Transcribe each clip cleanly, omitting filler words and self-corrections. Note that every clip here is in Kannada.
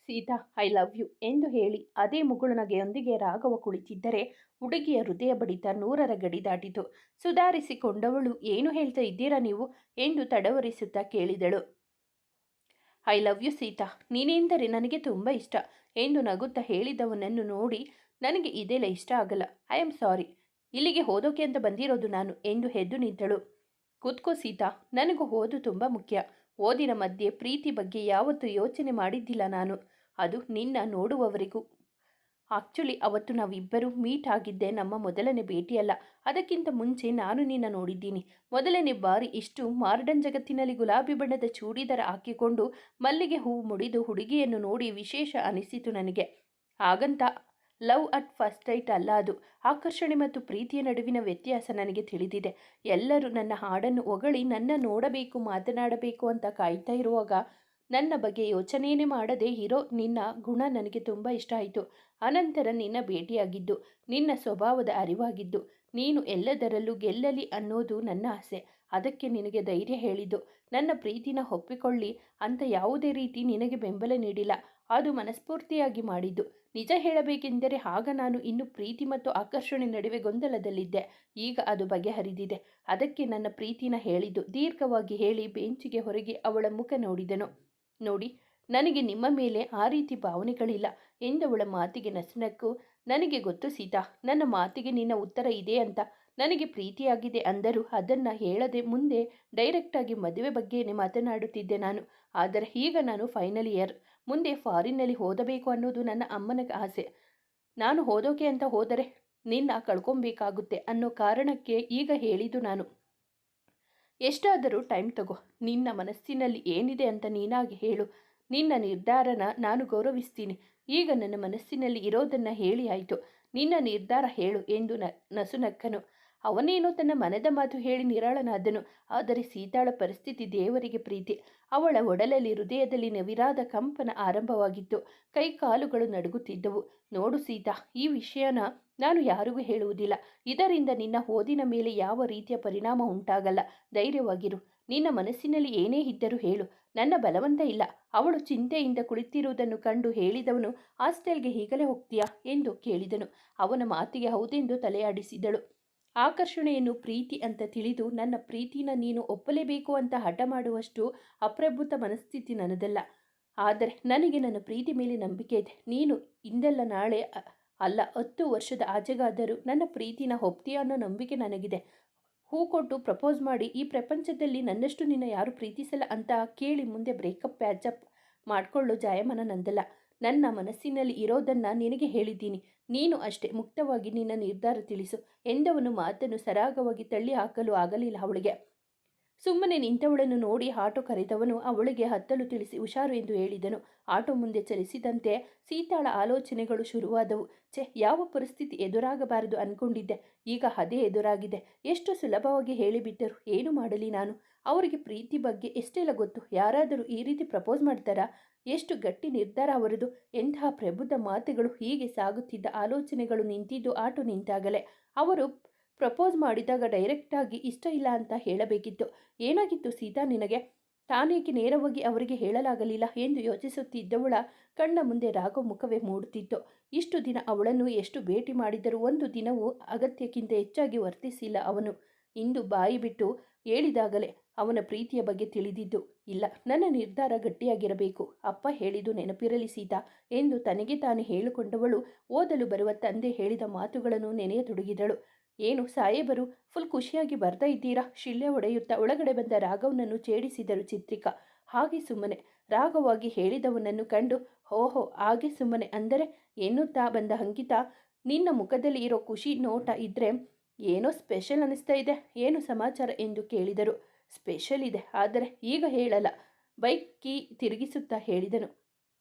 ಸೀತಾ ಐ ಲವ್ ಯು ಎಂದು ಹೇಳಿ ಅದೇ ಮುಗುಳು ನಗೆಯೊಂದಿಗೆ ರಾಘವ ಕುಳಿತಿದ್ದರೆ ಹುಡುಗಿಯ ಹೃದಯ ಬಡಿತ 100ರ ಗಡಿ ದಾಟಿತು. ಸುಧಾರಿಸಿಕೊಂಡವಳು, ಏನು ಹೇಳ್ತಾ ಇದ್ದೀರಾ ನೀವು ಎಂದು ತಡವರಿಸುತ್ತಾ ಕೇಳಿದಳು. ಐ ಲವ್ ಯು ಸೀತಾ, ನೀನೆಂದರೆ ನನಗೆ ತುಂಬ ಇಷ್ಟ ಎಂದು ನಗುತ್ತಾ ಹೇಳಿದವನನ್ನು ನೋಡಿ, ನನಗೆ ಇದೆಲ್ಲ ಇಷ್ಟ ಆಗಲ್ಲ, ಐ ಆಮ್ ಸಾರಿ, ಇಲ್ಲಿಗೆ ಓದೋಕೆ ಅಂತ ಬಂದಿರೋದು ನಾನು ಎಂದು ಎದ್ದು ನಿಂತಳು. ಕೂತ್ಕೋ ಸೀತಾ, ನನಗೂ ಓದು ತುಂಬ ಮುಖ್ಯ. ಓದಿನ ಮಧ್ಯೆ ಪ್ರೀತಿ ಬಗ್ಗೆ ಯಾವತ್ತೂ ಯೋಚನೆ ಮಾಡಿದ್ದಿಲ್ಲ ನಾನು, ಅದು ನಿನ್ನ ನೋಡುವವರೆಗೂ. ಆಕ್ಚುಲಿ ಅವತ್ತು ನಾವಿಬ್ಬರು ಮೀಟ್ ಆಗಿದ್ದೆ ನಮ್ಮ ಮೊದಲನೇ ಭೇಟಿಯಲ್ಲ, ಅದಕ್ಕಿಂತ ಮುಂಚೆ ನಾನು ನಿನ್ನ ನೋಡಿದ್ದೀನಿ. ಮೊದಲನೇ ಬಾರಿ ಇಷ್ಟು ಮಾಡರ್ನ್ ಜಗತ್ತಿನಲ್ಲಿ ಗುಲಾಬಿ ಬಣ್ಣದ ಚೂಡಿದಾರ ಹಾಕಿಕೊಂಡು ಮಲ್ಲಿಗೆ ಹೂವು ಮುಡಿದು ಹುಡುಗಿಯನ್ನು ನೋಡಿ ವಿಶೇಷ ಅನಿಸಿತು ನನಗೆ. ಹಾಗಂತ ಲವ್ ಅಟ್ ಫಸ್ಟ್ ಸೈಟ್ ಅಲ್ಲ ಅದು. ಆಕರ್ಷಣೆ ಮತ್ತು ಪ್ರೀತಿಯ ನಡುವಿನ ವ್ಯತ್ಯಾಸ ನನಗೆ ತಿಳಿದಿದೆ. ಎಲ್ಲರೂ ನನ್ನ ಹಾಡನ್ನು ಹೊಗಳಿ ನನ್ನ ನೋಡಬೇಕು ಮಾತನಾಡಬೇಕು ಅಂತ ಕಾಯ್ತಾ ಇರುವಾಗ ನನ್ನ ಬಗ್ಗೆ ಯೋಚನೆಯೇ ಮಾಡದೆ ಇರೋ ನಿನ್ನ ಗುಣ ನನಗೆ ತುಂಬ ಇಷ್ಟ ಆಯಿತು. ಅನಂತರ ನಿನ್ನ ಭೇಟಿಯಾಗಿದ್ದು, ನಿನ್ನ ಸ್ವಭಾವದ ಅರಿವಾಗಿದ್ದು, ನೀನು ಎಲ್ಲದರಲ್ಲೂ ಗೆಲ್ಲಲಿ ಅನ್ನೋದು ನನ್ನ ಆಸೆ. ಅದಕ್ಕೆ ನಿನಗೆ ಧೈರ್ಯ ಹೇಳಿದ್ದು. ನನ್ನ ಪ್ರೀತಿನ ಒಪ್ಪಿಕೊಳ್ಳಿ ಅಂತ ಯಾವುದೇ ರೀತಿ ನಿನಗೆ ಬೆಂಬಲ ನೀಡಿಲ್ಲ, ಅದು ಮನಸ್ಫೂರ್ತಿಯಾಗಿ ಮಾಡಿದ್ದು. ನಿಜ ಹೇಳಬೇಕೆಂದರೆ ಆಗ ನಾನು ಇನ್ನು ಪ್ರೀತಿ ಮತ್ತು ಆಕರ್ಷಣೆ ನಡುವೆ ಗೊಂದಲದಲ್ಲಿದ್ದೆ. ಈಗ ಅದು ಬಗೆಹರಿದಿದೆ. ಅದಕ್ಕೆ ನನ್ನ ಪ್ರೀತಿನ ಹೇಳಿದ್ದು. ದೀರ್ಘವಾಗಿ ಹೇಳಿ ಬೆಂಚಿಗೆ ಹೊರಗೆ ಅವಳ ಮುಖ ನೋಡಿದನು. ನೋಡಿ, ನನಗೆ ನಿಮ್ಮ ಮೇಲೆ ಆ ರೀತಿ ಭಾವನೆಗಳಿಲ್ಲ ಎಂದವಳ ಮಾತಿಗೆ ನಸುನಕ್ಕು. ನನಗೆ ಗೊತ್ತು ಸೀತಾ, ನನ್ನ ಮಾತಿಗೆ ನಿನ್ನ ಉತ್ತರ ಇದೆ ಅಂತ. ನನಗೆ ಪ್ರೀತಿಯಾಗಿದೆ ಅಂದರೂ ಅದನ್ನು ಹೇಳದೆ ಮುಂದೆ ಡೈರೆಕ್ಟಾಗಿ ಮದುವೆ ಬಗ್ಗೆನೇ ಮಾತನಾಡುತ್ತಿದ್ದೆ ನಾನು. ಆದರೆ ಈಗ ನಾನು ಫೈನಲ್ ಇಯರ್, ಮುಂದೆ ಫಾರಿನ್ನಲ್ಲಿ ಓದಬೇಕು ಅನ್ನೋದು ನನ್ನ ಅಮ್ಮನ ಆಸೆ. ನಾನು ಓದೋಕೆ ಅಂತ ಹೋದರೆ ನಿನ್ನ ಕಳ್ಕೊಬೇಕಾಗುತ್ತೆ ಅನ್ನೋ ಕಾರಣಕ್ಕೆ ಈಗ ಹೇಳಿದ್ದು ನಾನು. ಎಷ್ಟಾದರೂ ಟೈಮ್ ತಗೋ, ನಿನ್ನ ಮನಸ್ಸಿನಲ್ಲಿ ಏನಿದೆ ಅಂತ ನೀನಾಗಿ ಹೇಳು. ನಿನ್ನ ನಿರ್ಧಾರನ ನಾನು ಗೌರವಿಸ್ತೀನಿ. ಈಗ ನನ್ನ ಮನಸ್ಸಿನಲ್ಲಿ ಇರೋದನ್ನು ಹೇಳಿ ಆಯಿತು, ನಿನ್ನ ನಿರ್ಧಾರ ಹೇಳು ಎಂದು ನಸುನಕ್ಕನು. ಅವನೇನೋ ತನ್ನ ಮನದ ಮಾತು ಹೇಳಿ ನಿರಾಳನಾದನು. ಆದರೆ ಸೀತಾಳ ಪರಿಸ್ಥಿತಿ ದೇವರಿಗೆ ಪ್ರೀತಿ. ಅವಳ ಒಡಲಲ್ಲಿ ಹೃದಯದಲ್ಲಿ ನವಿರಾದ ಕಂಪನ ಆರಂಭವಾಗಿತ್ತು. ಕೈ ಕಾಲುಗಳು ನಡುಗುತ್ತಿದ್ದವು. ನೋಡು ಸೀತಾ, ಈ ವಿಷಯನ ನಾನು ಯಾರಿಗೂ ಹೇಳುವುದಿಲ್ಲ. ಇದರಿಂದ ನಿನ್ನ ಓದಿನ ಮೇಲೆ ಯಾವ ರೀತಿಯ ಪರಿಣಾಮ ಉಂಟಾಗಲ್ಲ. ಧೈರ್ಯವಾಗಿರು. ನಿನ್ನ ಮನಸ್ಸಿನಲ್ಲಿ ಏನೇ ಇದ್ದರೂ ಹೇಳು, ನನ್ನ ಬಲವಂತ ಇಲ್ಲ. ಅವಳು ಚಿಂತೆಯಿಂದ ಕುಳಿತಿರುವುದನ್ನು ಕಂಡು ಹೇಳಿದವನು, ಹಾಸ್ಟೆಲ್ಗೆ ಈಗಲೇ ಹೋಗ್ತೀಯಾ ಎಂದು ಕೇಳಿದನು. ಅವನ ಮಾತಿಗೆ ಹೌದೆಂದು ತಲೆಯಾಡಿಸಿದಳು. ಆಕರ್ಷಣೆಯನ್ನು ಪ್ರೀತಿ ಅಂತ ತಿಳಿದು ನನ್ನ ಪ್ರೀತಿನ ನೀನು ಒಪ್ಪಲೇಬೇಕು ಅಂತ ಹಠ ಮಾಡುವಷ್ಟು ಅಪ್ರಬುದ್ಧ ಮನಸ್ಥಿತಿ ನನ್ನದಲ್ಲ. ಆದರೆ ನನಗೆ ನನ್ನ ಪ್ರೀತಿ ಮೇಲೆ ನಂಬಿಕೆ ಇದೆ. ನೀನು ಇಂದಲ್ಲ ನಾಳೆ ಅಲ್ಲ 10 ವರ್ಷದ ಆಚೆಗಾದರೂ ನನ್ನ ಪ್ರೀತಿನ ಒಪ್ತೀಯ ಅನ್ನೋ ನಂಬಿಕೆ ನನಗಿದೆ. ಹೂ ಕೊಟ್ಟು ಪ್ರಪೋಸ್ ಮಾಡಿ ಈ ಪ್ರಪಂಚದಲ್ಲಿ ನನ್ನಷ್ಟು ನಿನ್ನ ಯಾರು ಪ್ರೀತಿಸಲ್ಲ ಅಂತ ಕೇಳಿ ಮುಂದೆ ಬ್ರೇಕಪ್ ಪ್ಯಾಚಪ್ ಮಾಡಿಕೊಳ್ಳೋ ಜಾಯಮಾನ ನಂದಲ್ಲ. ನನ್ನ ಮನಸ್ಸಿನಲ್ಲಿ ಇರೋದನ್ನು ನಿನಗೆ ಹೇಳಿದ್ದೀನಿ. ನೀನು ಅಷ್ಟೇ ಮುಕ್ತವಾಗಿ ನಿನ್ನ ನಿರ್ಧಾರ ತಿಳಿಸು ಎಂದವನು ಮಾತನ್ನು ಸರಾಗವಾಗಿ ತಳ್ಳಿ ಹಾಕಲು ಆಗಲಿಲ್ಲ ಅವಳಿಗೆ. ಸುಮ್ಮನೆ ನಿಂತವಳನ್ನು ನೋಡಿ ಆಟೋ ಕರೆದವನು ಅವಳಿಗೆ ಹತ್ತಲು ತಿಳಿಸಿ ಹುಷಾರು ಎಂದು ಹೇಳಿದನು. ಆಟೋ ಮುಂದೆ ಚಲಿಸಿದಂತೆ ಸೀತಾಳ ಆಲೋಚನೆಗಳು ಶುರುವಾದವು. ಯಾವ ಪರಿಸ್ಥಿತಿ ಎದುರಾಗಬಾರದು ಅಂದ್ಕೊಂಡಿದ್ದೆ, ಈಗ ಅದೇ ಎದುರಾಗಿದೆ. ಎಷ್ಟು ಸುಲಭವಾಗಿ ಹೇಳಿಬಿಟ್ಟರು. ಏನು ಮಾಡಲಿ ನಾನು? ಅವರಿಗೆ ಪ್ರೀತಿ ಬಗ್ಗೆ ಎಷ್ಟೆಲ್ಲ ಗೊತ್ತು. ಯಾರಾದರೂ ಈ ರೀತಿ ಪ್ರಪೋಸ್ ಮಾಡ್ತಾರಾ? ಎಷ್ಟು ಗಟ್ಟಿ ನಿರ್ಧಾರ ಅವರದು. ಎಂತಹ ಪ್ರಬುದ್ಧ ಮಾತುಗಳು. ಹೀಗೆ ಸಾಗುತ್ತಿದ್ದ ಆಲೋಚನೆಗಳು ನಿಂತಿದ್ದು ಆಟೋ ನಿಂತಾಗಲೇ. ಅವರು ಪ್ರಪೋಸ್ ಮಾಡಿದಾಗ ಡೈರೆಕ್ಟಾಗಿ ಇಷ್ಟ ಇಲ್ಲ ಅಂತ ಹೇಳಬೇಕಿತ್ತು. ಏನಾಗಿತ್ತು ಸೀತಾ ನಿನಗೆ? ತಾನೇಕೆ ನೇರವಾಗಿ ಅವರಿಗೆ ಹೇಳಲಾಗಲಿಲ್ಲ ಎಂದು ಯೋಚಿಸುತ್ತಿದ್ದವಳ ಕಣ್ಣ ಮುಂದೆ ರಾಘವ್ ಮುಖವೇ ಮೂಡುತ್ತಿತ್ತು. ಇಷ್ಟು ದಿನ ಅವಳನ್ನು ಎಷ್ಟು ಭೇಟಿ ಮಾಡಿದರೂ ಒಂದು ದಿನವೂ ಅಗತ್ಯಕ್ಕಿಂತ ಹೆಚ್ಚಾಗಿ ವರ್ತಿಸಿಲ್ಲ ಅವನು. ಇಂದು ಬಾಯಿ ಬಿಟ್ಟು ಹೇಳಿದಾಗಲೇ ಅವನ ಪ್ರೀತಿಯ ಬಗ್ಗೆ ತಿಳಿದಿದ್ದು. ಇಲ್ಲ, ನನ್ನ ನಿರ್ಧಾರ ಗಟ್ಟಿಯಾಗಿರಬೇಕು. ಅಪ್ಪ ಹೇಳಿದ್ದು ನೆನಪಿರಲಿ ಸೀತಾ ಎಂದು ತನಗೆ ತಾನೇ ಹೇಳಿಕೊಂಡವಳು ಓದಲು ಬರುವ ತಂದೆ ಹೇಳಿದ ಮಾತುಗಳನ್ನು ನೆನೆಯತೊಡಗಿದಳು. ಏನು ಸಾಹೇಬರು, ಫುಲ್ ಖುಷಿಯಾಗಿ ಬರ್ತಾ ಇದ್ದೀರಾ? ಶಿಳ್ಳೆ ಹೊಡೆಯುತ್ತಾ ಒಳಗಡೆ ಬಂದ ರಾಘವನನ್ನು ಛೇಡಿಸಿದರು ಚಿತ್ರಿಕಾ. ಹಾಗೆ ಸುಮ್ಮನೆ ರಾಘವಾಗಿ ಹೇಳಿದವನನ್ನು ಕಂಡು, ಓಹೋ ಹಾಗೆ ಸುಮ್ಮನೆ ಅಂದರೆ ಎನ್ನುತ್ತಾ ಬಂದ ಅಂಕಿತಾ, ನಿನ್ನ ಮುಖದಲ್ಲಿ ಇರೋ ಖುಷಿ ನೋಟ ಇದ್ದರೆ ಏನೋ ಸ್ಪೆಷಲ್ ಅನ್ನಿಸ್ತಾ ಇದೆ. ಏನು ಸಮಾಚಾರ ಎಂದು ಕೇಳಿದರು. ಸ್ಪೆಷಲ್ ಇದೆ, ಆದರೆ ಈಗ ಹೇಳಲ್ಲ, ಬೈಕ್ ಕೀ ತಿರುಗಿಸುತ್ತಾ ಹೇಳಿದನು.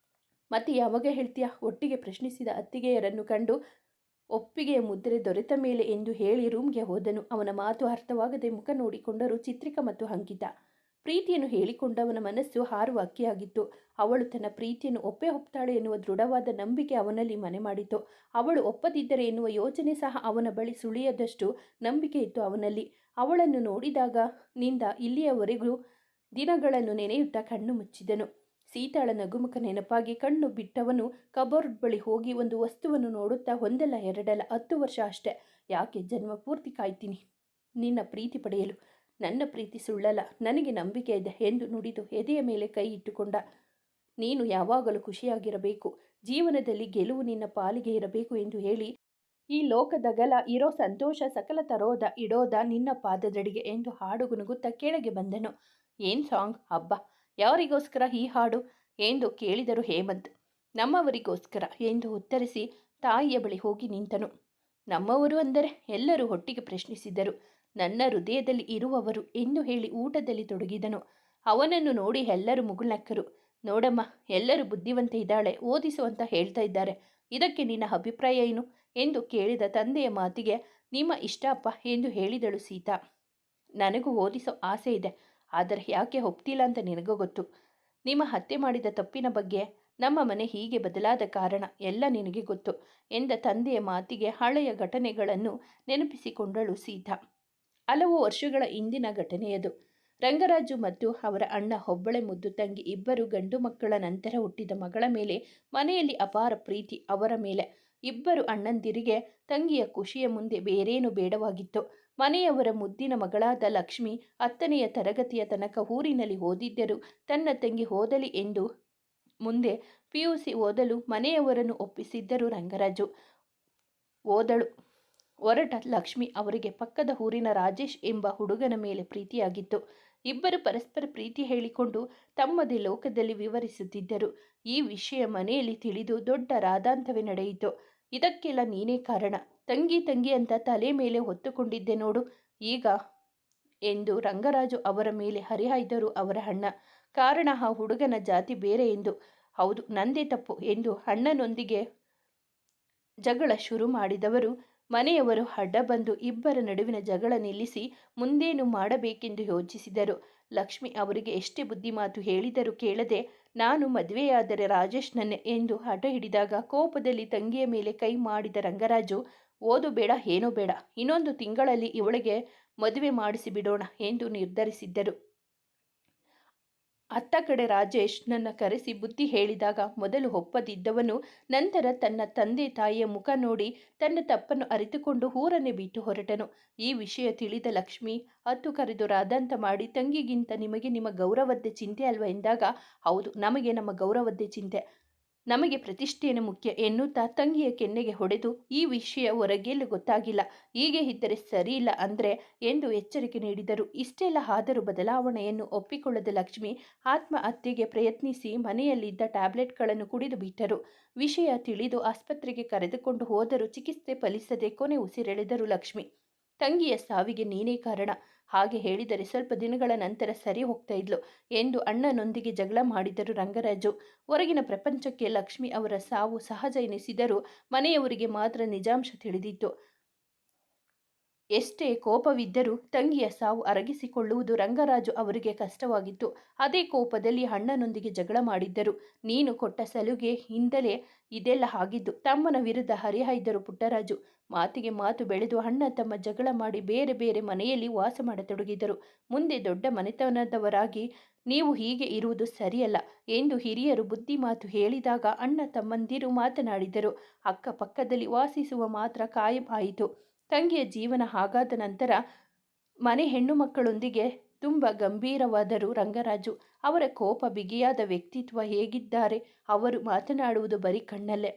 ಮತ್ತೆ ಯಾವಾಗ ಹೇಳ್ತೀಯಾ? ಒಟ್ಟಿಗೆ ಪ್ರಶ್ನಿಸಿದ ಅತ್ತಿಗೆಯರನ್ನು ಕಂಡು ಒಪ್ಪಿಗೆಯ ಮುದ್ರೆ ದೊರೆತ ಮೇಲೆ ಎಂದು ಹೇಳಿ ರೂಮ್ಗೆ ಹೋದನು. ಅವನ ಮಾತು ಅರ್ಥವಾಗದೆ ಮುಖ ನೋಡಿಕೊಂಡರು ಚಿತ್ರಿಕಾ ಮತ್ತು ಅಂಕಿತಾ. ಪ್ರೀತಿಯನ್ನು ಹೇಳಿಕೊಂಡವನ ಮನಸ್ಸು ಹಾರುವ ಅಕ್ಕಿಯಾಗಿತ್ತು. ಅವಳು ತನ್ನ ಪ್ರೀತಿಯನ್ನು ಒಪ್ಪುತ್ತಾಳೆ ಎನ್ನುವ ದೃಢವಾದ ನಂಬಿಕೆ ಅವನಲ್ಲಿ ಮನೆ ಮಾಡಿತು. ಅವಳು ಒಪ್ಪದಿದ್ದರೆ ಎನ್ನುವ ಯೋಚನೆ ಸಹ ಅವನ ಬಳಿ ಸುಳಿಯದಷ್ಟು ನಂಬಿಕೆ ಇತ್ತು ಅವನಲ್ಲಿ. ಅವಳನ್ನು ನೋಡಿದಾಗ ನಿಂದ ಇಲ್ಲಿಯವರೆಗೂ ದಿನಗಳನ್ನು ನೆನೆಯುತ್ತಾ ಕಣ್ಣು ಮುಚ್ಚಿದನು. ಸೀತಾಳ ನಗುಮುಖ ನೆನಪಾಗಿ ಕಣ್ಣು ಬಿಟ್ಟವನು ಕಬೋರ್ಡ್ ಬಳಿ ಹೋಗಿ ಒಂದು ವಸ್ತುವನ್ನು ನೋಡುತ್ತಾ ಒಂದಲ್ಲ ಎರಡಲ್ಲ 10 ವರ್ಷ ಅಷ್ಟೇ, ಯಾಕೆ ಜನ್ಮ ಪೂರ್ತಿ ಕಾಯ್ತೀನಿ ನಿನ್ನ ಪ್ರೀತಿ ಪಡೆಯಲು. ನನ್ನ ಪ್ರೀತಿ ಸುಳ್ಳಲ್ಲ, ನನಗೆ ನಂಬಿಕೆ ಇದೆ ಎಂದು ನುಡಿದು ಎದೆಯ ಮೇಲೆ ಕೈ ಇಟ್ಟುಕೊಂಡ. ನೀನು ಯಾವಾಗಲೂ ಖುಷಿಯಾಗಿರಬೇಕು, ಜೀವನದಲ್ಲಿ ಗೆಲುವು ನಿನ್ನ ಪಾಲಿಗೆ ಇರಬೇಕು ಎಂದು ಹೇಳಿ, ಈ ಲೋಕದಗಲ ಇರೋ ಸಂತೋಷ ಸಕಲ ತರೋದ ಇಡೋದ ನಿನ್ನ ಪಾದದಡಿಗೆ ಎಂದು ಹಾಡು ಗುನುಗುತ್ತಾ ಕೆಳಗೆ ಬಂದನು. ಏನ್ ಸಾಂಗ್ ಹಬ್ಬ, ಯಾರಿಗೋಸ್ಕರ ಈ ಹಾಡು ಎಂದು ಕೇಳಿದರು ಹೇಮಂತ್. ನಮ್ಮವರಿಗೋಸ್ಕರ ಎಂದು ಉತ್ತರಿಸಿ ತಾಯಿಯ ಬಳಿ ಹೋಗಿ ನಿಂತನು. ನಮ್ಮವರು ಅಂದರೆ ಎಲ್ಲರೂ ಒಟ್ಟಿಗೆ ಪ್ರಶ್ನಿಸಿದರು. ನನ್ನ ಹೃದಯದಲ್ಲಿ ಇರುವವರು ಎಂದು ಹೇಳಿ ಊಟದಲ್ಲಿ ತೊಡಗಿದನು. ಅವನನ್ನು ನೋಡಿ ಎಲ್ಲರೂ ಮುಗುಳ್ನಕ್ಕರು. ನೋಡಮ್ಮ, ಎಲ್ಲರೂ ಬುದ್ಧಿವಂತೆ ಇದ್ದಾಳೆ, ಓದಿಸು ಅಂತ ಹೇಳ್ತಾ ಇದ್ದಾರೆ, ಇದಕ್ಕೆ ನಿನ್ನ ಅಭಿಪ್ರಾಯ ಏನು ಎಂದು ಕೇಳಿದ ತಂದೆಯ ಮಾತಿಗೆ ನಿಮ್ಮ ಇಷ್ಟ ಅಪ್ಪ ಎಂದು ಹೇಳಿದಳು ಸೀತಾ. ನನಗೂ ಓದಿಸೋ ಆಸೆ ಇದೆ, ಆದರೆ ಯಾಕೆ ಒಪ್ತಿಲ್ಲ ಅಂತ ನಿನಗೂ ಗೊತ್ತು. ನಿಮ್ಮ ಹತ್ಯೆ ಮಾಡಿದ ತಪ್ಪಿನ ಬಗ್ಗೆ, ನಮ್ಮ ಮನೆ ಹೀಗೆ ಬದಲಾದ ಕಾರಣ ಎಲ್ಲ ನಿನಗೆ ಗೊತ್ತು ಎಂದ ತಂದೆಯ ಮಾತಿಗೆ ಹಳೆಯ ಘಟನೆಗಳನ್ನು ನೆನಪಿಸಿಕೊಂಡಳು ಸೀತಾ. ಹಲವು ವರ್ಷಗಳ ಹಿಂದಿನ ಘಟನೆಯದು. ರಂಗರಾಜು ಮತ್ತು ಅವರ ಅಣ್ಣ ಒಬ್ಬಳೆ ಮುದ್ದು ತಂಗಿ ಇಬ್ಬರು ಗಂಡು ಮಕ್ಕಳ ನಂತರ ಹುಟ್ಟಿದ ಮಗಳ ಮೇಲೆ ಮನೆಯಲ್ಲಿ ಅಪಾರ ಪ್ರೀತಿ ಅವರ ಮೇಲೆ. ಇಬ್ಬರು ಅಣ್ಣಂದಿರಿಗೆ ತಂಗಿಯ ಖುಷಿಯ ಮುಂದೆ ಬೇರೇನು ಬೇಡವಾಗಿತ್ತು. ಮನೆಯವರ ಮುದ್ದಿನ ಮಗಳಾದ ಲಕ್ಷ್ಮಿ 10ನೆಯ ತರಗತಿಯ ತನಕ ಊರಿನಲ್ಲಿ ಓದಿದ್ದರು. ತನ್ನ ತಂಗಿ ಓದಲಿ ಎಂದು ಮುಂದೆ PUC ಓದಲು ಮನೆಯವರನ್ನು ಒಪ್ಪಿಸಿದ್ದರು ರಂಗರಾಜು. ಓದಳು ಹೊರಟ ಲಕ್ಷ್ಮಿ ಅವರಿಗೆ ಪಕ್ಕದ ಊರಿನ ರಾಜೇಶ್ ಎಂಬ ಹುಡುಗನ ಮೇಲೆ ಪ್ರೀತಿಯಾಗಿತ್ತು. ಇಬ್ಬರು ಪರಸ್ಪರ ಪ್ರೀತಿ ಹೇಳಿಕೊಂಡು ತಮ್ಮದೇ ಲೋಕದಲ್ಲಿ ವಿವರಿಸುತ್ತಿದ್ದರು. ಈ ವಿಷಯ ಮನೆಯಲ್ಲಿ ತಿಳಿದು ದೊಡ್ಡ ರಾದಾಂತವೇ ನಡೆಯಿತು. ಇದಕ್ಕೆಲ್ಲ ನೀನೇ ಕಾರಣ, ತಂಗಿ ತಂಗಿ ಅಂತ ತಲೆ ಮೇಲೆ ಹೊತ್ತುಕೊಂಡಿದ್ದೆ ನೋಡು ಈಗ ಎಂದು ರಂಗರಾಜು ಅವರ ಮೇಲೆ ಹರಿಹಾಯ್ದರು ಅವರ ಅಣ್ಣ. ಕಾರಣ ಆ ಹುಡುಗನ ಜಾತಿ ಬೇರೆ ಎಂದು. ಹೌದು, ನಂದೇ ತಪ್ಪು ಎಂದು ಅಣ್ಣನೊಂದಿಗೆ ಜಗಳ ಶುರು ಮಾಡಿದವರು ಮನೆಯವರು ಅಡ್ಡ ಬಂದು ಇಬ್ಬರ ನಡುವಿನ ಜಗಳ ನಿಲ್ಲಿಸಿ ಮುಂದೇನು ಮಾಡಬೇಕೆಂದು ಯೋಚಿಸಿದರು. ಲಕ್ಷ್ಮಿ ಅವರಿಗೆ ಎಷ್ಟೇ ಬುದ್ಧಿಮಾತು ಹೇಳಿದರೂ ಕೇಳದೆ, ನಾನು ಮದುವೆಯಾದರೆ ರಾಜೇಶ್ ನನ್ನೇ ಎಂದು ಹಠ ಹಿಡಿದಾಗ ಕೋಪದಲ್ಲಿ ತಂಗಿಯ ಮೇಲೆ ಕೈ ಮಾಡಿದ ರಂಗರಾಜು, ಓದು ಬೇಡ ಏನೂ ಬೇಡ, ಇನ್ನೊಂದು ತಿಂಗಳಲ್ಲಿ ಇವಳಿಗೆ ಮದುವೆ ಮಾಡಿಸಿ ಬಿಡೋಣ ಎಂದು ನಿರ್ಧರಿಸಿದ್ದರು. ಅತ್ತ ಕಡೆ ರಾಜೇಶ್ ನನ್ನ ಕರೆಸಿ ಬುದ್ಧಿ ಹೇಳಿದಾಗ ಮೊದಲು ಒಪ್ಪದಿದ್ದವನು ನಂತರ ತನ್ನ ತಂದೆ ತಾಯಿಯ ಮುಖ ನೋಡಿ ತನ್ನ ತಪ್ಪನ್ನು ಅರಿತುಕೊಂಡು ಊರನ್ನೇ ಬಿಟ್ಟು ಹೊರಟನು. ಈ ವಿಷಯ ತಿಳಿದ ಲಕ್ಷ್ಮಿ ಹತ್ತು ಕರೆದು ರಾದಾಂತ ಮಾಡಿ, ತಂಗಿಗಿಂತ ನಿಮಗೆ ನಿಮ್ಮ ಗೌರವದ್ದೇ ಚಿಂತೆ ಅಲ್ವಾ ಎಂದಾಗ, ಹೌದು, ನಮಗೆ ನಮ್ಮ ಗೌರವದ್ದೇ ಚಿಂತೆ, ನಮಗೆ ಪ್ರತಿಷ್ಠೆಯನ್ನು ಮುಖ್ಯ ಎನ್ನುತ್ತಾ ತಂಗಿಯ ಕೆನ್ನೆಗೆ ಹೊಡೆದು, ಈ ವಿಷಯ ಹೊರಗೆಲ್ಲೂ ಗೊತ್ತಾಗಿಲ್ಲ, ಹೀಗೆ ಇದ್ದರೆ ಸರಿಯಿಲ್ಲ ಅಂದ್ರೆ ಎಂದು ಎಚ್ಚರಿಕೆ ನೀಡಿದರು. ಇಷ್ಟೆಲ್ಲ ಆದರೂ ಬದಲಾವಣೆಯನ್ನು ಒಪ್ಪಿಕೊಳ್ಳದ ಲಕ್ಷ್ಮಿ ಆತ್ಮಹತ್ಯೆಗೆ ಪ್ರಯತ್ನಿಸಿ ಮನೆಯಲ್ಲಿದ್ದ ಟ್ಯಾಬ್ಲೆಟ್ಗಳನ್ನು ಕುಡಿದು ಬಿಟ್ಟರು. ವಿಷಯ ತಿಳಿದು ಆಸ್ಪತ್ರೆಗೆ ಕರೆದುಕೊಂಡು ಹೋದರೂ ಚಿಕಿತ್ಸೆ ಫಲಿಸದೆ ಕೊನೆ ಉಸಿರೆಳೆದರು ಲಕ್ಷ್ಮಿ. ತಂಗಿಯ ಸಾವಿಗೆ ನೀನೇ ಕಾರಣ, ಹಾಗೆ ಹೇಳಿದರೆ ಸ್ವಲ್ಪ ದಿನಗಳ ನಂತರ ಸರಿ ಹೋಗ್ತಾ ಇದ್ಲು ಎಂದು ಅಣ್ಣನೊಂದಿಗೆ ಜಗಳ ಮಾಡಿದರು ರಂಗರಾಜು. ಹೊರಗಿನ ಪ್ರಪಂಚಕ್ಕೆ ಲಕ್ಷ್ಮಿ ಅವರ ಸಾವು ಸಹಜ ಎನಿಸಿದರೂ ಮನೆಯವರಿಗೆ ಮಾತ್ರ ನಿಜಾಂಶ ತಿಳಿದಿತ್ತು. ಎಷ್ಟೇ ಕೋಪವಿದ್ದರೂ ತಂಗಿಯ ಸಾವು ಅರಗಿಸಿಕೊಳ್ಳುವುದು ರಂಗರಾಜು ಅವರಿಗೆ ಕಷ್ಟವಾಗಿತ್ತು. ಅದೇ ಕೋಪದಲ್ಲಿ ಅಣ್ಣನೊಂದಿಗೆ ಜಗಳ ಮಾಡಿದ್ದರು. ನೀನು ಕೊಟ್ಟ ಸಲುಗೆ ಹಿಂದಲೇ ಇದೆಲ್ಲ ಆಗಿದ್ದು. ತಮ್ಮನ ವಿರುದ್ಧ ಹರಿಹಾಯ್ದರು ಪುಟ್ಟರಾಜು. ಮಾತಿಗೆ ಮಾತು ಬೆಳೆದು ಅಣ್ಣ ತಮ್ಮ ಜಗಳ ಮಾಡಿ ಬೇರೆ ಬೇರೆ ಮನೆಯಲ್ಲಿ ವಾಸ ಮಾಡತೊಡಗಿದರು. ಮುಂದೆ ದೊಡ್ಡ ಮನೆತನದವರಾಗಿ ನೀವು ಹೀಗೆ ಇರುವುದು ಸರಿಯಲ್ಲ ಎಂದು ಹಿರಿಯರು ಬುದ್ಧಿ ಮಾತು ಹೇಳಿದಾಗ ಅಣ್ಣ ತಮ್ಮಂದಿರು ಮಾತನಾಡಿದರು. ಅಕ್ಕಪಕ್ಕದಲ್ಲಿ ವಾಸಿಸುವ ಮಾತ್ರ ಕಾಯಂ ಆಯಿತು. ತಂಗಿಯ ಜೀವನ ಹಾಗಾದ ನಂತರ ಮನೆ ಹೆಣ್ಣು ಮಕ್ಕಳೊಂದಿಗೆ ತುಂಬ ಗಂಭೀರವಾದರು ರಂಗರಾಜು. ಅವರ ಕೋಪ ಬಿಗಿಯಾದ ವ್ಯಕ್ತಿತ್ವ ಹೇಗಿದ್ದಾರೆ, ಅವರು ಮಾತನಾಡುವುದು ಬರೀ ಕಣ್ಣಲ್ಲೇ.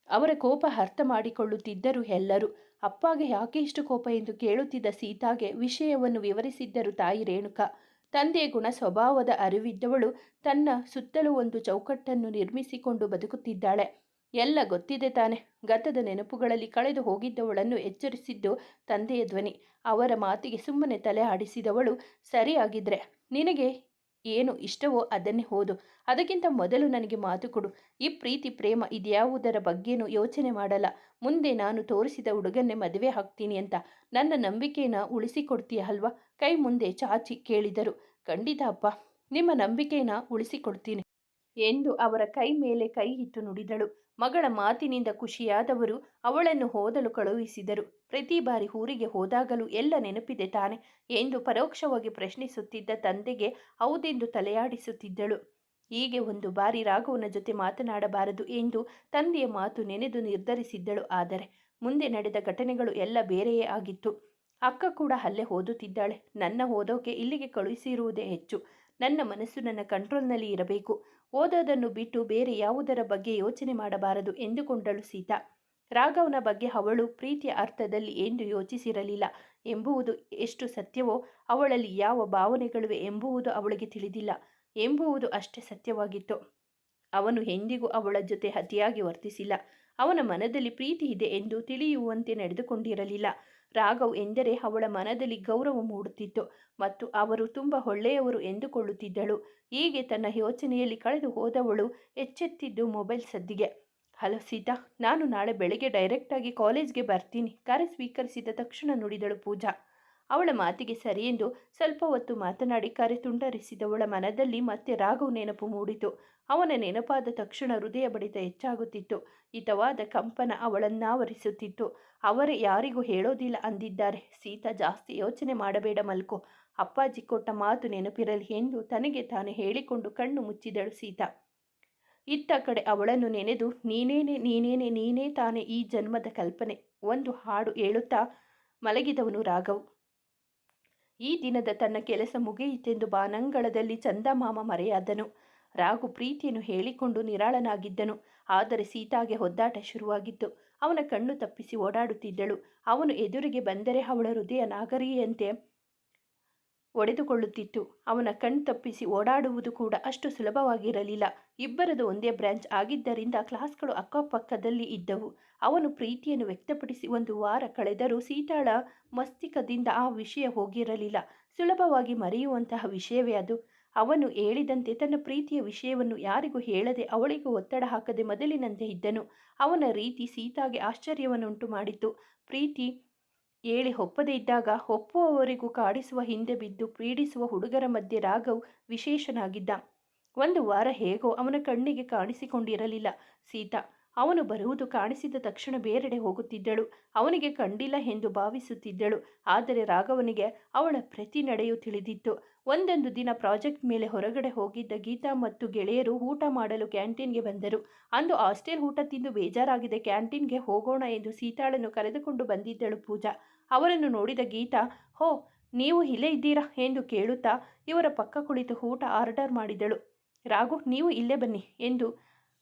ಅವರ ಕೋಪ ಅರ್ಥ ಮಾಡಿಕೊಳ್ಳುತ್ತಿದ್ದರು ಎಲ್ಲರೂ. ಅಪ್ಪಗೆ ಯಾಕೆ ಇಷ್ಟು ಕೋಪ ಎಂದು ಕೇಳುತ್ತಿದ್ದ ಸೀತಾಗೆ ವಿಷಯವನ್ನು ವಿವರಿಸಿದ್ದರು ತಾಯಿ ರೇಣುಕಾ. ತಂದೆಯ ಗುಣ ಸ್ವಭಾವದ ಅರಿವಿದ್ದವಳು ತನ್ನ ಸುತ್ತಲೂ ಒಂದು ಚೌಕಟ್ಟನ್ನು ನಿರ್ಮಿಸಿಕೊಂಡು ಬದುಕುತ್ತಿದ್ದಾಳೆ. ಎಲ್ಲ ಗೊತ್ತಿದೆ ತಾನೆ. ಗತದ ನೆನಪುಗಳಲ್ಲಿ ಕಳೆದು ಹೋಗಿದ್ದವಳನ್ನು ಎಚ್ಚರಿಸಿದ್ದು ತಂದೆಯ ಧ್ವನಿ. ಅವರ ಮಾತಿಗೆ ಸುಮ್ಮನೆ ತಲೆ ಆಡಿಸಿದವಳು, ಸರಿಯಾಗಿದ್ರೆ ನಿನಗೆ ಏನು ಇಷ್ಟವೋ ಅದನ್ನೇ ಓದು, ಅದಕ್ಕಿಂತ ಮೊದಲು ನನಗೆ ಮಾತು ಕೊಡು. ಈ ಪ್ರೀತಿ ಪ್ರೇಮ ಇದ್ಯಾವುದರ ಬಗ್ಗೆನೂ ಯೋಚನೆ ಮಾಡಲ್ಲ. ಮುಂದೆ ನಾನು ತೋರಿಸಿದ ಹುಡುಗನ್ನೇ ಮದುವೆ ಆಗ್ತೀನಿ ಅಂತ ನನ್ನ ನಂಬಿಕೆನ ಉಳಿಸಿಕೊಡ್ತೀಯ ಅಲ್ವಾ? ಕೈ ಮುಂದೆ ಚಾಚಿ ಕೇಳಿದರು. ಖಂಡಿತ ಅಪ್ಪ, ನಿಮ್ಮ ನಂಬಿಕೆನ ಉಳಿಸಿಕೊಡ್ತೀನಿ ಎಂದು ಅವರ ಕೈ ಮೇಲೆ ಕೈ ಇಟ್ಟು ನುಡಿದಳು. ಮಗಳ ಮಾತಿನಿಂದ ಖುಷಿಯಾದವರು ಅವಳನ್ನು ಓದಲು ಕಳುಹಿಸಿದರು. ಪ್ರತಿ ಬಾರಿ ಊರಿಗೆ ಹೋದಾಗಲೂ ಎಲ್ಲ ನೆನಪಿದೆ ತಾನೆ ಎಂದು ಪರೋಕ್ಷವಾಗಿ ಪ್ರಶ್ನಿಸುತ್ತಿದ್ದ ತಂದೆಗೆ ಹೌದೆಂದು ತಲೆಯಾಡಿಸುತ್ತಿದ್ದಳು. ಹೀಗೆ ಒಂದು ಬಾರಿ ರಾಘವನ ಜೊತೆ ಮಾತನಾಡಬಾರದು ಎಂದು ತಂದೆಯ ಮಾತು ನೆನೆದು ನಿರ್ಧರಿಸಿದ್ದಳು. ಆದರೆ ಮುಂದೆ ನಡೆದ ಘಟನೆಗಳು ಎಲ್ಲ ಬೇರೆಯೇ ಆಗಿತ್ತು. ಅಕ್ಕ ಕೂಡ ಅಲ್ಲೇ ಓದುತ್ತಿದ್ದಾಳೆ. ನನ್ನ ಓದೋಕೆ ಇಲ್ಲಿಗೆ ಕಳುಹಿಸಿರುವುದೇ ಹೆಚ್ಚು. ನನ್ನ ಮನಸ್ಸು ನನ್ನ ಕಂಟ್ರೋಲ್ನಲ್ಲಿ ಇರಬೇಕು. ಓದೋದನ್ನು ಬಿಟ್ಟು ಬೇರೆ ಯಾವುದರ ಬಗ್ಗೆ ಯೋಚನೆ ಮಾಡಬಾರದು ಎಂದುಕೊಂಡಳು ಸೀತಾ. ರಾಘವನ ಬಗ್ಗೆ ಅವಳು ಪ್ರೀತಿಯ ಅರ್ಥದಲ್ಲಿ ಎಂದು ಯೋಚಿಸಿರಲಿಲ್ಲ ಎಂಬುವುದು ಎಷ್ಟು ಸತ್ಯವೋ, ಅವಳಲ್ಲಿ ಯಾವ ಭಾವನೆಗಳಿವೆ ಎಂಬುವುದು ಅವಳಿಗೆ ತಿಳಿದಿಲ್ಲ ಎಂಬುವುದು ಅಷ್ಟೇ ಸತ್ಯವಾಗಿತ್ತು. ಅವನು ಎಂದಿಗೂ ಅವಳ ಜೊತೆ ಅತಿಯಾಗಿ ವರ್ತಿಸಿಲ್ಲ. ಅವನ ಮನದಲ್ಲಿ ಪ್ರೀತಿ ಇದೆ ಎಂದು ತಿಳಿಯುವಂತೆ ನಡೆದುಕೊಂಡಿರಲಿಲ್ಲ. ರಾಘವ್ ಎಂದರೆ ಅವಳ ಮನದಲ್ಲಿ ಗೌರವ ಮೂಡುತ್ತಿತ್ತು ಮತ್ತು ಅವರು ತುಂಬ ಒಳ್ಳೆಯವರು ಎಂದುಕೊಳ್ಳುತ್ತಿದ್ದಳು. ಹೀಗೆ ತನ್ನ ಯೋಚನೆಯಲ್ಲಿ ಕಳೆದು ಹೋದವಳು ಎಚ್ಚೆತ್ತಿದ್ದು ಮೊಬೈಲ್ ಸದ್ದಿಗೆ. ಹಲೋ ಸೀತಾ, ನಾನು ನಾಳೆ ಬೆಳಗ್ಗೆ ಡೈರೆಕ್ಟಾಗಿ ಕಾಲೇಜ್ಗೆ ಬರ್ತೀನಿ, ಕರೆ ಸ್ವೀಕರಿಸಿದ ತಕ್ಷಣ ನುಡಿದಳು ಪೂಜಾ. ಅವಳ ಮಾತಿಗೆ ಸರಿಯೆಂದು ಸ್ವಲ್ಪ ಹೊತ್ತು ಮಾತನಾಡಿ ಕರೆ ತುಂಡರಿಸಿದವಳ ಮನದಲ್ಲಿ ಮತ್ತೆ ರಾಘವ್ ನೆನಪು ಮೂಡಿತು. ಅವನ ನೆನಪಾದ ತಕ್ಷಣ ಹೃದಯ ಬಡಿತ ಹೆಚ್ಚಾಗುತ್ತಿತ್ತು. ಹಿತವಾದ ಕಂಪನ ಅವಳನ್ನಾವರಿಸುತ್ತಿತ್ತು. ಅವರೇ ಯಾರಿಗೂ ಹೇಳೋದಿಲ್ಲ ಅಂದಿದ್ದಾರೆ. ಸೀತಾ, ಜಾಸ್ತಿ ಯೋಚನೆ ಮಾಡಬೇಡ, ಮಲ್ಕೋ. ಅಪ್ಪಾಜಿ ಕೊಟ್ಟ ಮಾತು ನೆನಪಿರಲಿ ಎಂದು ತನಗೆ ತಾನೇ ಹೇಳಿಕೊಂಡು ಕಣ್ಣು ಮುಚ್ಚಿದಳು ಸೀತಾ. ಇತ್ತ ಕಡೆ ಅವಳನ್ನು ನೆನೆದು ನೀನೇ ತಾನೇ ಈ ಜನ್ಮದ ಕಲ್ಪನೆ ಒಂದು ಹಾಡು ಹೇಳುತ್ತಾ ಮಲಗಿದವನು ರಾಘವ್. ಈ ದಿನದ ತನ್ನ ಕೆಲಸ ಮುಗಿಯಿತೆಂದು ಬಾನಂಗಳದಲ್ಲಿ ಚಂದಮಾಮ ಮರೆಯಾದನು. ರಾಘು ಪ್ರೀತಿಯನ್ನು ಹೇಳಿಕೊಂಡು ನಿರಾಳನಾಗಿದ್ದನು. ಆದರೆ ಸೀತಾಗೆ ಒದ್ದಾಟ ಶುರುವಾಗಿತ್ತು. ಅವನ ಕಣ್ಣು ತಪ್ಪಿಸಿ ಓಡಾಡುತ್ತಿದ್ದಳು. ಅವನು ಎದುರಿಗೆ ಬಂದರೆ ಅವಳ ಹೃದಯ ನಾಗರಿಯಂತೆ ಒಡೆದುಕೊಳ್ಳುತ್ತಿತ್ತು. ಅವನ ಕಣ್ ತಪ್ಪಿಸಿ ಓಡಾಡುವುದು ಕೂಡ ಅಷ್ಟು ಸುಲಭವಾಗಿರಲಿಲ್ಲ. ಇಬ್ಬರದು ಒಂದೇ ಬ್ರಾಂಚ್ ಆಗಿದ್ದರಿಂದ ಕ್ಲಾಸ್ಗಳು ಅಕ್ಕಪಕ್ಕದಲ್ಲಿ ಇದ್ದವು. ಅವನು ಪ್ರೀತಿಯನ್ನು ವ್ಯಕ್ತಪಡಿಸಿ 1 ವಾರ ಕಳೆದರೂ ಸೀತಾಳ ಮಸ್ತಿಷ್ಕದಿಂದ ಆ ವಿಷಯ ಹೋಗಿರಲಿಲ್ಲ. ಸುಲಭವಾಗಿ ಮರೆಯುವಂತಹ ವಿಷಯವೇ ಅದು. ಅವನು ಹೇಳಿದಂತೆ ತನ್ನ ಪ್ರೀತಿಯ ವಿಷಯವನ್ನು ಯಾರಿಗೂ ಹೇಳದೆ ಅವಳಿಗೂ ಒತ್ತಡ ಹಾಕದೆ ಮೊದಲಿನಂತೆ ಇದ್ದನು. ಅವನ ರೀತಿ ಸೀತಾಗೆ ಆಶ್ಚರ್ಯವನ್ನುಂಟು ಮಾಡಿತು. ಪ್ರೀತಿ ಹೇಳಿ ಒಪ್ಪದೇ ಇದ್ದಾಗ ಒಪ್ಪುವವರಿಗೂ ಕಾಡಿಸುವ ಹಿಂದೆ ಬಿದ್ದು ಪೀಡಿಸುವ ಹುಡುಗರ ಮಧ್ಯೆ ರಾಘವ್ ವಿಶೇಷನಾಗಿದ್ದ. 1 ವಾರ ಹೇಗೋ ಅವನ ಕಣ್ಣಿಗೆ ಕಾಣಿಸಿಕೊಂಡಿರಲಿಲ್ಲ ಸೀತಾ. ಅವನು ಬರುವುದು ಕಾಣಿಸಿದ ತಕ್ಷಣ ಬೇರೆಡೆ ಹೋಗುತ್ತಿದ್ದಳು. ಅವನಿಗೆ ಕಂಡಿಲ್ಲ ಎಂದು ಭಾವಿಸುತ್ತಿದ್ದಳು. ಆದರೆ ರಾಘವನಿಗೆ ಅವಳ ಪ್ರತಿ ನಡೆಯೂ ತಿಳಿದಿತ್ತು. ಒಂದೊಂದು ದಿನ ಪ್ರಾಜೆಕ್ಟ್ ಮೇಲೆ ಹೊರಗಡೆ ಹೋಗಿದ್ದ ಗೀತಾ ಮತ್ತು ಗೆಳೆಯರು ಊಟ ಮಾಡಲು ಕ್ಯಾಂಟೀನ್ಗೆ ಬಂದರು. ಅಂದು ಹಾಸ್ಟೆಲ್ ಊಟ ತಿಂದು ಬೇಜಾರಾಗಿದೆ, ಕ್ಯಾಂಟೀನ್ಗೆ ಹೋಗೋಣ ಎಂದು ಸೀತಾಳನ್ನು ಕರೆದುಕೊಂಡು ಬಂದಿದ್ದಳು ಪೂಜಾ. ಅವರನ್ನು ನೋಡಿದ ಗೀತಾ, ಹೋ, ನೀವು ಇಲ್ಲೇ ಇದ್ದೀರಾ ಎಂದು ಕೇಳುತ್ತಾ ಇವರ ಪಕ್ಕ ಕುಳಿತು ಊಟ ಆರ್ಡರ್ ಮಾಡಿದಳು. ರಾಘು, ನೀವು ಇಲ್ಲೇ ಬನ್ನಿ ಎಂದು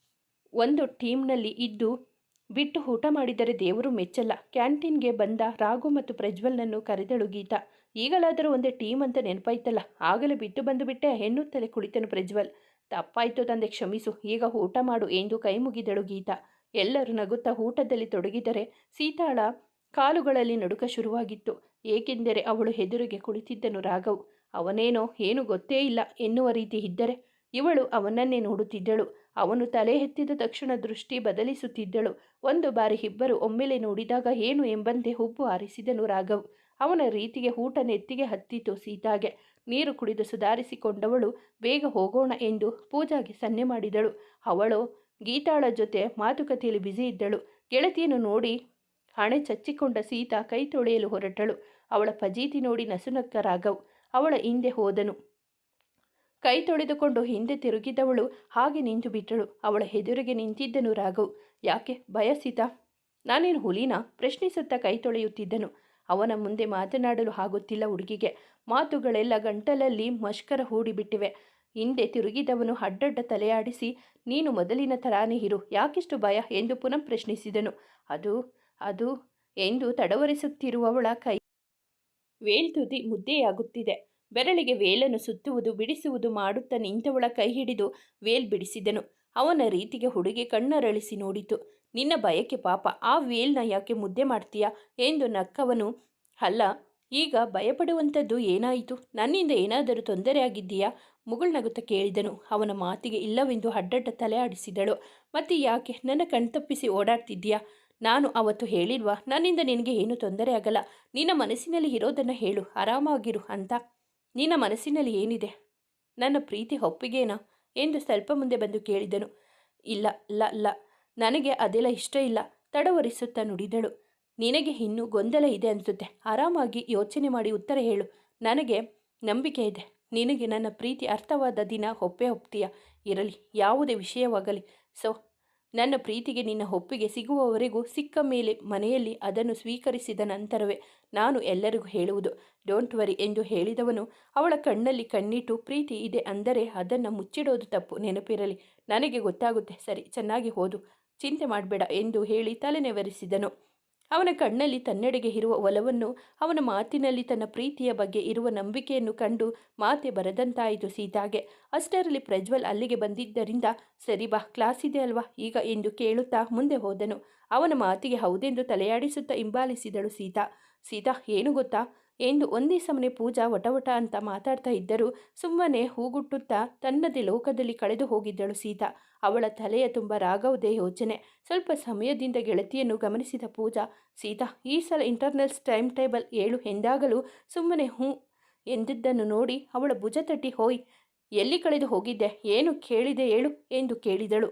ಒಂದು ಟೀಮ್ನಲ್ಲಿ ಇದ್ದು ಬಿಟ್ಟು ಊಟ ಮಾಡಿದರೆ ದೇವರು ಮೆಚ್ಚಲ್ಲ. ಕ್ಯಾಂಟೀನ್ಗೆ ಬಂದ ರಾಘು ಮತ್ತು ಪ್ರಜ್ವಲ್ನನ್ನು ಕರೆದಳು ಗೀತಾ. ಈಗಲಾದರೂ ಒಂದೇ ಟೀಮ್ ಅಂತ ನೆನಪಾಯ್ತಲ್ಲ, ಆಗಲೇ ಬಿಟ್ಟು ಬಂದು ಬಿಟ್ಟೆ ಎನ್ನುತ್ತಲೇ ಕುಳಿತನು ಪ್ರಜ್ವಲ್. ತಪ್ಪಾಯ್ತು ತಂದೆ, ಕ್ಷಮಿಸು, ಈಗ ಊಟ ಮಾಡು ಎಂದು ಕೈ ಮುಗಿದಳು ಗೀತಾ. ಎಲ್ಲರೂ ನಗುತ್ತಾ ಊಟದಲ್ಲಿ ತೊಡಗಿದರೆ ಸೀತಾಳ ಕಾಲುಗಳಲ್ಲಿ ನಡುಕ ಶುರುವಾಗಿತ್ತು. ಏಕೆಂದರೆ ಅವಳು ಎದುರಿಗೆ ಕುಳಿತಿದ್ದನು ರಾಘವ್. ಅವನೇನೋ ಏನು ಗೊತ್ತೇ ಇಲ್ಲ ಎನ್ನುವ ರೀತಿ ಇದ್ದರೆ ಇವಳು ಅವನನ್ನೇ ನೋಡುತ್ತಿದ್ದಳು. ಅವನು ತಲೆ ಎತ್ತಿದ ತಕ್ಷಣ ದೃಷ್ಟಿ ಬದಲಿಸುತ್ತಿದ್ದಳು. 1 ಬಾರಿ ಇಬ್ಬರು ಒಮ್ಮೆಲೆ ನೋಡಿದಾಗ ಏನು ಎಂಬಂತೆ ಹುಬ್ಬು ಹಾರಿಸಿದನು ರಾಘವ್. ಅವನ ರೀತಿಗೆ ಊಟ ನೆತ್ತಿಗೆ ಹತ್ತಿತು ಸೀತಾಗೆ. ನೀರು ಕುಡಿದು ಸುಧಾರಿಸಿಕೊಂಡವಳು ಬೇಗ ಹೋಗೋಣ ಎಂದು ಪೂಜಾಗೆ ಸನ್ನೆ ಮಾಡಿದಳು. ಅವಳು ಗೀತಾಳ ಜೊತೆ ಮಾತುಕತೆಯಲ್ಲಿ ಬ್ಯುಸಿ ಇದ್ದಳು. ಗೆಳತಿಯನ್ನು ನೋಡಿ ಹಣೆ ಚಚ್ಚಿಕೊಂಡ ಸೀತಾ ಕೈ ತೊಳೆಯಲು ಹೊರಟಳು. ಅವಳ ಫಜೀತಿ ನೋಡಿ ನಸುನಕ್ಕ ರಾಘವ್. ಅವಳ ಹಿಂದೆ ಹೋದನು. ಕೈ ತೊಳೆದುಕೊಂಡು ಹಿಂದೆ ತಿರುಗಿದವಳು ಹಾಗೆ ನಿಂತು ಬಿಟ್ಟಳು. ಅವಳ ಎದುರಿಗೆ ನಿಂತಿದ್ದನು ರಾಘವ್. ಯಾಕೆ ಭಯ ಸೀತಾ? ನಾನೇನು ಹುಲಿನಾ? ಪ್ರಶ್ನಿಸುತ್ತಾ ಕೈ ತೊಳೆಯುತ್ತಿದ್ದನು. ಅವನ ಮುಂದೆ ಮಾತನಾಡಲು ಆಗುತ್ತಿಲ್ಲ ಹುಡುಗಿಗೆ. ಮಾತುಗಳೆಲ್ಲ ಗಂಟಲಲ್ಲಿ ಮಷ್ಕರ ಹೂಡಿಬಿಟ್ಟಿವೆ. ಹಿಂದೆ ತಿರುಗಿದವನು ಅಡ್ಡಡ್ಡ ತಲೆಯಾಡಿಸಿ, ನೀನು ಮೊದಲಿನ ತರಾನೇ ಇರು, ಯಾಕಿಷ್ಟು ಭಯ ಎಂದು ಪುನಃ ಪ್ರಶ್ನಿಸಿದನು. ಅದು ಎಂದು ತಡವರಿಸುತ್ತಿರುವವಳ ಕೈ ವೇಲ್ತುದಿ ಮುದ್ದೆಯಾಗುತ್ತಿದೆ. ಬೆರಳಿಗೆ ವೇಲನ್ನು ಸುತ್ತುವುದು ಬಿಡಿಸುವುದು ಮಾಡುತ್ತಾ ನಿಂತವಳ ಕೈ ಹಿಡಿದು ವೇಲ್ ಬಿಡಿಸಿದನು. ಅವನ ರೀತಿಗೆ ಹುಡುಗಿ ಕಣ್ಣರಳಿಸಿ ನೋಡಿತು. ನಿನ್ನ ಭಯಕ್ಕೆ ಪಾಪ ಆ ವೇಲ್ನ ಯಾಕೆ ಮುದ್ದೆ ಮಾಡ್ತೀಯಾ ಎಂದು ನಕ್ಕವನು. ಅಲ್ಲ, ಈಗ ಭಯಪಡುವಂಥದ್ದು ಏನಾಯಿತು? ನನ್ನಿಂದ ಏನಾದರೂ ತೊಂದರೆ ಆಗಿದ್ದೀಯಾ? ಮುಗುಳ್ನಗುತ್ತಾ ಕೇಳಿದನು. ಅವನ ಮಾತಿಗೆ ಇಲ್ಲವೆಂದು ಅಡ್ಡಡ್ಡ ತಲೆ ಆಡಿಸಿದಳು. ಮತ್ತೆ ಯಾಕೆ ನನ್ನ ಕಣ್ತಪ್ಪಿಸಿ ಓಡಾಡ್ತಿದ್ದೀಯಾ? ನಾನು ಅವತ್ತು ಹೇಳಿಲ್ವಾ ನನ್ನಿಂದ ನಿನಗೆ ಏನು ತೊಂದರೆ ಆಗಲ್ಲ, ನಿನ್ನ ಮನಸ್ಸಿನಲ್ಲಿ ಇರೋದನ್ನು ಹೇಳು, ಆರಾಮಾಗಿರು ಅಂತ. ನಿನ್ನ ಮನಸ್ಸಿನಲ್ಲಿ ಏನಿದೆ? ನನ್ನ ಪ್ರೀತಿ ಒಪ್ಪಿಗೆನಾ ಎಂದು ಸ್ವಲ್ಪ ಮುಂದೆ ಬಂದು ಕೇಳಿದನು. ಇಲ್ಲ, ನನಗೆ ಅದೆಲ್ಲ ಇಷ್ಟ ಇಲ್ಲ, ತಡವರಿಸುತ್ತಾ ನುಡಿದಳು. ನಿನಗೆ ಇನ್ನೂ ಗೊಂದಲ ಇದೆ ಅನಿಸುತ್ತೆ, ಆರಾಮಾಗಿ ಯೋಚನೆ ಮಾಡಿ ಉತ್ತರ ಹೇಳು, ನನಗೆ ನಂಬಿಕೆ ಇದೆ. ನಿನಗೆ ನನ್ನ ಪ್ರೀತಿ ಅರ್ಥವಾದ ದಿನ ಒಪ್ತೀಯ. ಇರಲಿ, ಯಾವುದೇ ವಿಷಯವಾಗಲಿ. ಸೊ ನನ್ನ ಪ್ರೀತಿಗೆ ನಿನ್ನ ಒಪ್ಪಿಗೆ ಸಿಗುವವರೆಗೂ, ಸಿಕ್ಕ ಮೇಲೆ ಮನೆಯಲ್ಲಿ ಅದನ್ನು ಸ್ವೀಕರಿಸಿದ ನಂತರವೇ ನಾನು ಎಲ್ಲರಿಗೂ ಹೇಳುವುದು. ಡೋಂಟ್ ವರಿ ಎಂದು ಹೇಳಿದವನು ಅವಳ ಕಣ್ಣಲ್ಲಿ ಕಣ್ಣಿಟ್ಟು, ಪ್ರೀತಿ ಇದೆ ಅಂದರೆ ಅದನ್ನು ಮುಚ್ಚಿಡೋದು ತಪ್ಪು. ನೆನಪಿರಲಿ, ನನಗೆ ಗೊತ್ತಾಗುತ್ತೆ. ಸರಿ, ಚೆನ್ನಾಗಿ ಓದು, ಚಿಂತೆ ಮಾಡಬೇಡ ಎಂದು ಹೇಳಿ ತಲೆನೆವರಿಸಿದನು. ಅವನ ಕಣ್ಣಲ್ಲಿ ತನ್ನೆಡೆಗೆ ಇರುವ ಒಲವನ್ನು, ಅವನ ಮಾತಿನಲ್ಲಿ ತನ್ನ ಪ್ರೀತಿಯ ಬಗ್ಗೆ ಇರುವ ನಂಬಿಕೆಯನ್ನು ಕಂಡು ಮಾತೆ ಬರದಂತಾಯಿತು ಸೀತಾಗೆ. ಅಷ್ಟರಲ್ಲಿ ಪ್ರಜ್ವಲ್ ಅಲ್ಲಿಗೆ ಬಂದಿದ್ದರಿಂದ, ಸರಿ ಬಾ, ಕ್ಲಾಸ್ ಇದೆ ಅಲ್ವಾ ಈಗ ಎಂದು ಕೇಳುತ್ತಾ ಮುಂದೆ ಹೋದನು. ಅವನ ಮಾತಿಗೆ ಹೌದೆಂದು ತಲೆಯಾಡಿಸುತ್ತಾ ಹಿಂಬಾಲಿಸಿದಳು ಸೀತಾ. ಸೀತಾ, ಏನು ಗೊತ್ತಾ ಎಂದು ಒಂದೇ ಸಮನೆ ಪೂಜಾ ವಟವಟ ಅಂತ ಮಾತಾಡ್ತಾ ಇದ್ದರೂ ಸುಮ್ಮನೆ ಹೂಗುಟ್ಟುತ್ತಾ ತನ್ನದೇ ಲೋಕದಲ್ಲಿ ಕಳೆದು ಹೋಗಿದ್ದಳು ಸೀತಾ. ಅವಳ ತಲೆಯ ತುಂಬ ರಾಘವ್ದೇ ಯೋಚನೆ. ಸ್ವಲ್ಪ ಸಮಯದಿಂದ ಗೆಳತಿಯನ್ನು ಗಮನಿಸಿದ ಪೂಜಾ, ಸೀತಾ, ಈ ಸಲ ಇಂಟರ್ನಲ್ಸ್ ಟೈಮ್ ಟೇಬಲ್ 7 ಎಂದಾಗಲೂ ಸುಮ್ಮನೆ ಹ್ಞೂ ಎಂದಿದ್ದನ್ನು ನೋಡಿ ಅವಳ ಭುಜ ತಟ್ಟಿ, ಹೋಯ್, ಎಲ್ಲಿ ಕಳೆದು ಹೋಗಿದ್ದೆ, ಏನು ಕೇಳಿದೆ ಹೇಳು ಎಂದು ಕೇಳಿದಳು.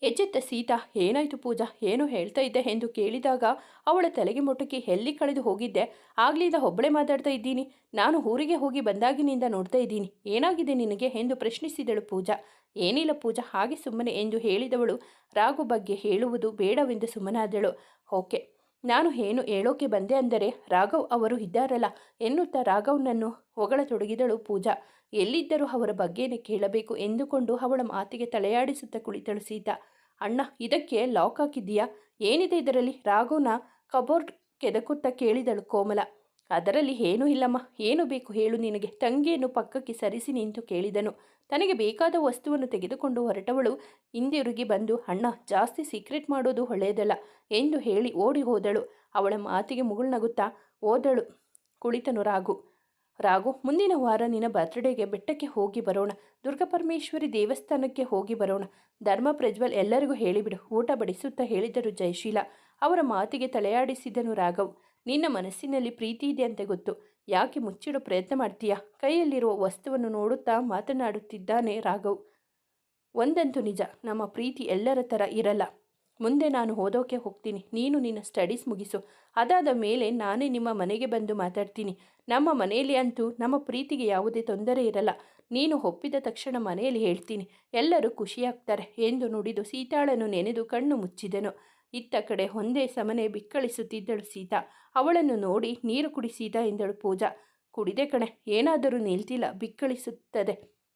ಎಚ್ಚೆತ್ತ ಸೀತಾ, ಏನಾಯಿತು ಪೂಜಾ, ಏನು ಹೇಳ್ತಾ ಇದ್ದೆ ಎಂದು ಕೇಳಿದಾಗ ಅವಳ ತಲೆಗೆ ಮೊಟಕಿ, ಎಲ್ಲಿ ಕಳೆದು ಹೋಗಿದ್ದೆ, ಆಗ್ಲಿಂದ ಒಬ್ಬಳೇ ಮಾತಾಡ್ತಾ ಇದ್ದೀನಿ, ನಾನು ಊರಿಗೆ ಹೋಗಿ ಬಂದಾಗಿನಿಂದ ನೋಡ್ತಾ ಇದ್ದೀನಿ, ಏನಾಗಿದೆ ನಿನಗೆ ಎಂದು ಪ್ರಶ್ನಿಸಿದಳು ಪೂಜಾ. ಏನಿಲ್ಲ ಪೂಜಾ, ಹಾಗೆ ಸುಮ್ಮನೆ ಎಂದು ಹೇಳಿದವಳು ರಾಘು ಬಗ್ಗೆ ಹೇಳುವುದು ಬೇಡವೆಂದು ಸುಮ್ಮನಾದಳು. ಓಕೆ, ನಾನು ಏನು ಹೇಳೋಕೆ ಬಂದೆ ಅಂದರೆ ರಾಘವ್ ಅವರು ಇದ್ದಾರಲ್ಲ ಎನ್ನುತ್ತಾ ರಾಘವ್ನನ್ನು ಹೊಗಳತೊಡಗಿದಳು ಪೂಜಾ. ಎಲ್ಲಿದ್ದರೂ ಅವರ ಬಗ್ಗೆನೇ ಕೇಳಬೇಕು ಎಂದುಕೊಂಡು ಅವಳ ಮಾತಿಗೆ ತಲೆಯಾಡಿಸುತ್ತಾ ಕುಳಿತಳು ಸೀತಾ. ಅಣ್ಣ, ಇದಕ್ಕೆ ಲಾಕ್ ಹಾಕಿದ್ದೀಯಾ, ಏನಿದೆ ಇದರಲ್ಲಿ, ರಾಘವ್ನ ಕಬೋರ್ಡ್ ಕೆದಕುತ್ತಾ ಕೇಳಿದಳು ಕೋಮಲ. ಅದರಲ್ಲಿ ಏನೂ ಇಲ್ಲಮ್ಮ, ಏನು ಬೇಕು ಹೇಳು ನಿನಗೆ, ತಂಗಿಯನ್ನು ಪಕ್ಕಕ್ಕೆ ಸರಿಸಿ ನಿಂತು ಕೇಳಿದನು. ತನಗೆ ಬೇಕಾದ ವಸ್ತುವನ್ನು ತೆಗೆದುಕೊಂಡು ಹೊರಟವಳು ಹಿಂದಿರುಗಿ ಬಂದು, ಅಣ್ಣ, ಜಾಸ್ತಿ ಸೀಕ್ರೆಟ್ ಮಾಡೋದು ಒಳ್ಳೆಯದಲ್ಲ ಎಂದು ಹೇಳಿ ಓಡಿ ಹೋದಳು. ಅವಳ ಮಾತಿಗೆ ಮುಗುಳ್ನಗುತ್ತಾ ಹೋದಳು ಕುಳಿತನು ರಾಘು, ಮುಂದಿನ ವಾರ ನಿನ್ನ ಬರ್ತ್ಡೇಗೆ ಬೆಟ್ಟಕ್ಕೆ ಹೋಗಿ ಬರೋಣ, ದುರ್ಗಾಪರಮೇಶ್ವರಿ ದೇವಸ್ಥಾನಕ್ಕೆ ಹೋಗಿ ಬರೋಣ. ಧರ್ಮ, ಪ್ರಜ್ವಲ್ ಎಲ್ಲರಿಗೂ ಹೇಳಿಬಿಡು, ಊಟ ಬಡಿಸುತ್ತಾ ಹೇಳಿದರು ಜಯಶೀಲ. ಅವರ ಮಾತಿಗೆ ತಲೆಯಾಡಿಸಿದನು ರಾಘವ್. ನಿನ್ನ ಮನಸ್ಸಿನಲ್ಲಿ ಪ್ರೀತಿ ಇದೆ ಅಂತ ಗೊತ್ತು, ಯಾಕೆ ಮುಚ್ಚಿಡೋ ಪ್ರಯತ್ನ ಮಾಡ್ತೀಯಾ? ಕೈಯಲ್ಲಿರುವ ವಸ್ತುವನ್ನು ನೋಡುತ್ತಾ ಮಾತನಾಡುತ್ತಿದ್ದಾನೆ ರಾಘವ್. ಒಂದಂತೂ ನಿಜ, ನಮ್ಮ ಪ್ರೀತಿ ಎಲ್ಲರ ಥರ ಇರಲ್ಲ. ಮುಂದೆ ನಾನು ಓದೋಕೆ ಹೋಗ್ತೀನಿ, ನೀನು ನಿನ್ನ ಸ್ಟಡೀಸ್ ಮುಗಿಸು, ಅದಾದ ಮೇಲೆ ನಾನೇ ನಿಮ್ಮ ಮನೆಗೆ ಬಂದು ಮಾತಾಡ್ತೀನಿ. ನಮ್ಮ ಮನೆಯಲ್ಲಿ ಅಂತೂ ನಮ್ಮ ಪ್ರೀತಿಗೆ ಯಾವುದೇ ತೊಂದರೆ ಇರಲ್ಲ. ನೀನು ಒಪ್ಪಿದ ತಕ್ಷಣ ಮನೆಯಲ್ಲಿ ಹೇಳ್ತೀನಿ, ಎಲ್ಲರೂ ಖುಷಿಯಾಗ್ತಾರೆ ಎಂದು ನುಡಿದು ಸೀತಾಳನ್ನು ನೆನೆದು ಕಣ್ಣು ಮುಚ್ಚಿದನು. ಇತ್ತ ಕಡೆ ಒಂದೇ ಸಮನೆ ಬಿಕ್ಕಳಿಸುತ್ತಿದ್ದಳು ಸೀತಾ. ಅವಳನ್ನು ನೋಡಿ, ನೀರು ಕುಡಿ ಸೀತಾ ಎಂದಳು ಪೂಜಾ. ಕುಡಿದೆ ಕಣೆ, ಏನಾದರೂ ನಿಲ್ತಿಲ್ಲ, ಬಿಕ್ಕಳಿಸುತ್ತದೆ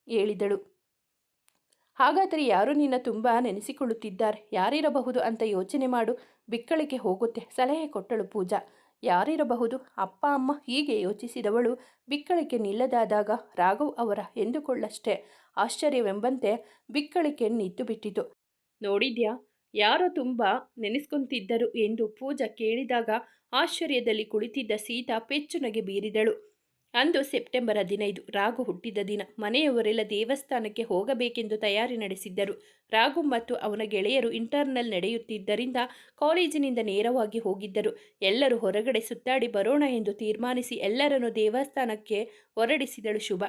ಹೇಳಿದಳು. ಹಾಗಾದರೆ ಯಾರು ನಿನ್ನ ತುಂಬ ನೆನೆಸಿಕೊಳ್ಳುತ್ತಿದ್ದಾರೆ, ಯಾರಿರಬಹುದು ಅಂತ ಯೋಚನೆ ಮಾಡು, ಬಿಕ್ಕಳಿಕೆ ಹೋಗುತ್ತೆ ಸಲಹೆ ಕೊಟ್ಟಳು ಪೂಜಾ. ಯಾರಿರಬಹುದು, ಅಪ್ಪ ಅಮ್ಮ? ಹೀಗೆ ಯೋಚಿಸಿದವಳು ಬಿಕ್ಕಳಿಕೆ ನಿಲ್ಲದಾದಾಗ ರಾಘವ್ ಅವರ ಎಂದುಕೊಳ್ಳಷ್ಟೇ ಆಶ್ಚರ್ಯವೆಂಬಂತೆ ಬಿಕ್ಕಳಿಕೆ ನಿಂತು ಬಿಟ್ಟಿತು. ನೋಡಿದ್ಯಾ, ಯಾರೋ ತುಂಬ ನೆನೆಸ್ಕೊಂತಿದ್ದರು ಎಂದು ಪೂಜಾ ಕೇಳಿದಾಗ ಆಶ್ಚರ್ಯದಲ್ಲಿ ಕುಳಿತಿದ್ದ ಸೀತಾ ಪೆಚ್ಚುನಗೆ ಬೀರಿದಳು. ಅಂದು ಸೆಪ್ಟೆಂಬರ್ 15, ರಾಘು ಹುಟ್ಟಿದ ದಿನ. ಮನೆಯವರೆಲ್ಲ ದೇವಸ್ಥಾನಕ್ಕೆ ಹೋಗಬೇಕೆಂದು ತಯಾರಿ ನಡೆಸಿದ್ದರು. ರಾಘು ಮತ್ತು ಅವನ ಗೆಳೆಯರು ಇಂಟರ್ನಲ್ ನಡೆಯುತ್ತಿದ್ದರಿಂದ ಕಾಲೇಜಿನಿಂದ ನೇರವಾಗಿ ಹೋಗಿದ್ದರು. ಎಲ್ಲರೂ ಹೊರಗಡೆ ಸುತ್ತಾಡಿ ಬರೋಣ ಎಂದು ತೀರ್ಮಾನಿಸಿ ಎಲ್ಲರನ್ನು ದೇವಸ್ಥಾನಕ್ಕೆ ಹೊರಡಿಸಿದಳು ಶುಭ.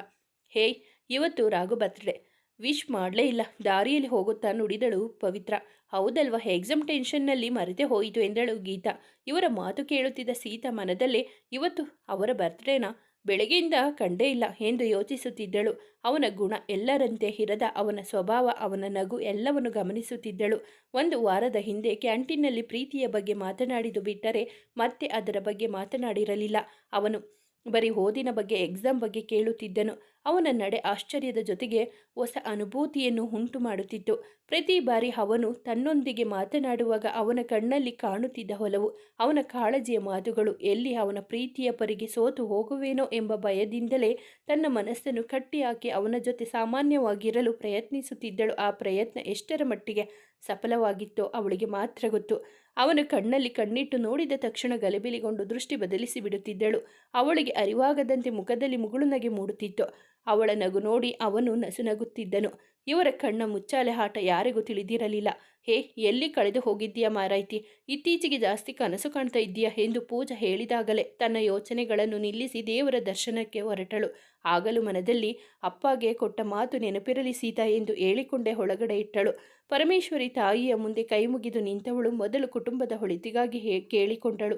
ಹೇಯ್, ಇವತ್ತು ರಾಘು ಬರ್ತ್ಡೇ, ವಿಶ್ ಮಾಡಲೇ ಇಲ್ಲ, ದಾರಿಯಲ್ಲಿ ಹೋಗುತ್ತಾ ನುಡಿದಳು ಪವಿತ್ರ. ಹೌದಲ್ವಾ, ಎಕ್ಸಾಮ್ ಟೆನ್ಷನ್ನಲ್ಲಿ ಮರೆತೇ ಹೋಯಿತು ಎಂದಳು ಗೀತಾ. ಇವರ ಮಾತು ಕೇಳುತ್ತಿದ್ದ ಸೀತಾ ಮನದಲ್ಲೇ, ಇವತ್ತು ಅವರ ಬರ್ತ್ಡೇನಾ, ಬೆಳಗ್ಗೆಯಿಂದ ಕಂಡೇ ಇಲ್ಲ ಎಂದು ಯೋಚಿಸುತ್ತಿದ್ದಳು. ಅವನ ಗುಣ ಎಲ್ಲರಂತೆ ಇರದ ಅವನ ಸ್ವಭಾವ, ಅವನ ನಗು ಎಲ್ಲವನ್ನು ಗಮನಿಸುತ್ತಿದ್ದಳು. ಒಂದು ವಾರದ ಹಿಂದೆ ಕ್ಯಾಂಟೀನ್ನಲ್ಲಿ ಪ್ರೀತಿಯ ಬಗ್ಗೆ ಮಾತನಾಡಿದು ಬಿಟ್ಟರೆ ಮತ್ತೆ ಅದರ ಬಗ್ಗೆ ಮಾತನಾಡಿರಲಿಲ್ಲ ಅವನು. ಬರೀ ಓದಿನ ಬಗ್ಗೆ, ಎಕ್ಸಾಮ್ ಬಗ್ಗೆ ಕೇಳುತ್ತಿದ್ದನು. ಅವನ ನಡೆ ಆಶ್ಚರ್ಯದ ಜೊತೆಗೆ ಹೊಸ ಅನುಭೂತಿಯನ್ನು ಉಂಟು ಮಾಡುತ್ತಿತ್ತು. ಪ್ರತಿ ಬಾರಿ ಅವನು ತನ್ನೊಂದಿಗೆ ಮಾತನಾಡುವಾಗ ಅವನ ಕಣ್ಣಲ್ಲಿ ಕಾಣುತ್ತಿದ್ದ ಒಲವು, ಅವನ ಕಾಳಜಿಯ ಮಾತುಗಳು ಎಲ್ಲಿ ಅವನ ಪ್ರೀತಿಯ ಪರಿಗೆ ಸೋತು ಹೋಗುವೇನೋ ಎಂಬ ಭಯದಿಂದಲೇ ತನ್ನ ಮನಸ್ಸನ್ನು ಕಟ್ಟಿಹಾಕಿ ಅವನ ಜೊತೆ ಸಾಮಾನ್ಯವಾಗಿರಲು ಪ್ರಯತ್ನಿಸುತ್ತಿದ್ದಳು. ಆ ಪ್ರಯತ್ನ ಎಷ್ಟರ ಮಟ್ಟಿಗೆ ಸಫಲವಾಗಿತ್ತೋ ಅವಳಿಗೆ ಮಾತ್ರ ಗೊತ್ತು. ಅವನ ಕಣ್ಣಲ್ಲಿ ಕಣ್ಣಿಟ್ಟು ನೋಡಿದ ತಕ್ಷಣ ಗಲಿಬಿಲಿಗೊಂಡು ದೃಷ್ಟಿ ಬದಲಿಸಿ ಬಿಡುತ್ತಿದ್ದಳು. ಅವಳಿಗೆ ಅರಿವಾಗದಂತೆ ಮುಖದಲ್ಲಿ ಮುಗುಳುನಗೆ ಮೂಡುತ್ತಿತ್ತು. ಅವಳ ನಗು ನೋಡಿ ಅವನು ನಸುನಗುತ್ತಿದ್ದನು. ಇವರ ಕಣ್ಣ ಮುಚ್ಚಾಲೆ ಆಟ ಯಾರಿಗೂ ತಿಳಿದಿರಲಿಲ್ಲ. ಹೇ, ಎಲ್ಲಿ ಕಳೆದು ಹೋಗಿದ್ದೀಯಾ ಮಾರಾಯ್ತಿ, ಇತ್ತೀಚೆಗೆ ಜಾಸ್ತಿ ಕನಸು ಕಾಣ್ತಾ ಇದ್ದೀಯಾ ಎಂದು ಪೂಜಾ ಹೇಳಿದಾಗಲೇ ತನ್ನ ಯೋಚನೆಗಳನ್ನು ನಿಲ್ಲಿಸಿ ದೇವರ ದರ್ಶನಕ್ಕೆ ಹೊರಟಳು. ಆಗಲೂ ಮನದಲ್ಲಿ ಅಪ್ಪಗೆ ಕೊಟ್ಟ ಮಾತು ನೆನಪಿರಲಿ ಸೀತಾ ಎಂದು ಹೇಳಿಕೊಂಡೇ ಒಳಗಡೆ ಇಟ್ಟಳು. ಪರಮೇಶ್ವರಿ ತಾಯಿಯ ಮುಂದೆ ಕೈ ಮುಗಿದು ನಿಂತವಳು ಮೊದಲು ಕುಟುಂಬದ ಒಳಿತಿಗಾಗಿ ಕೇಳಿಕೊಂಡಳು.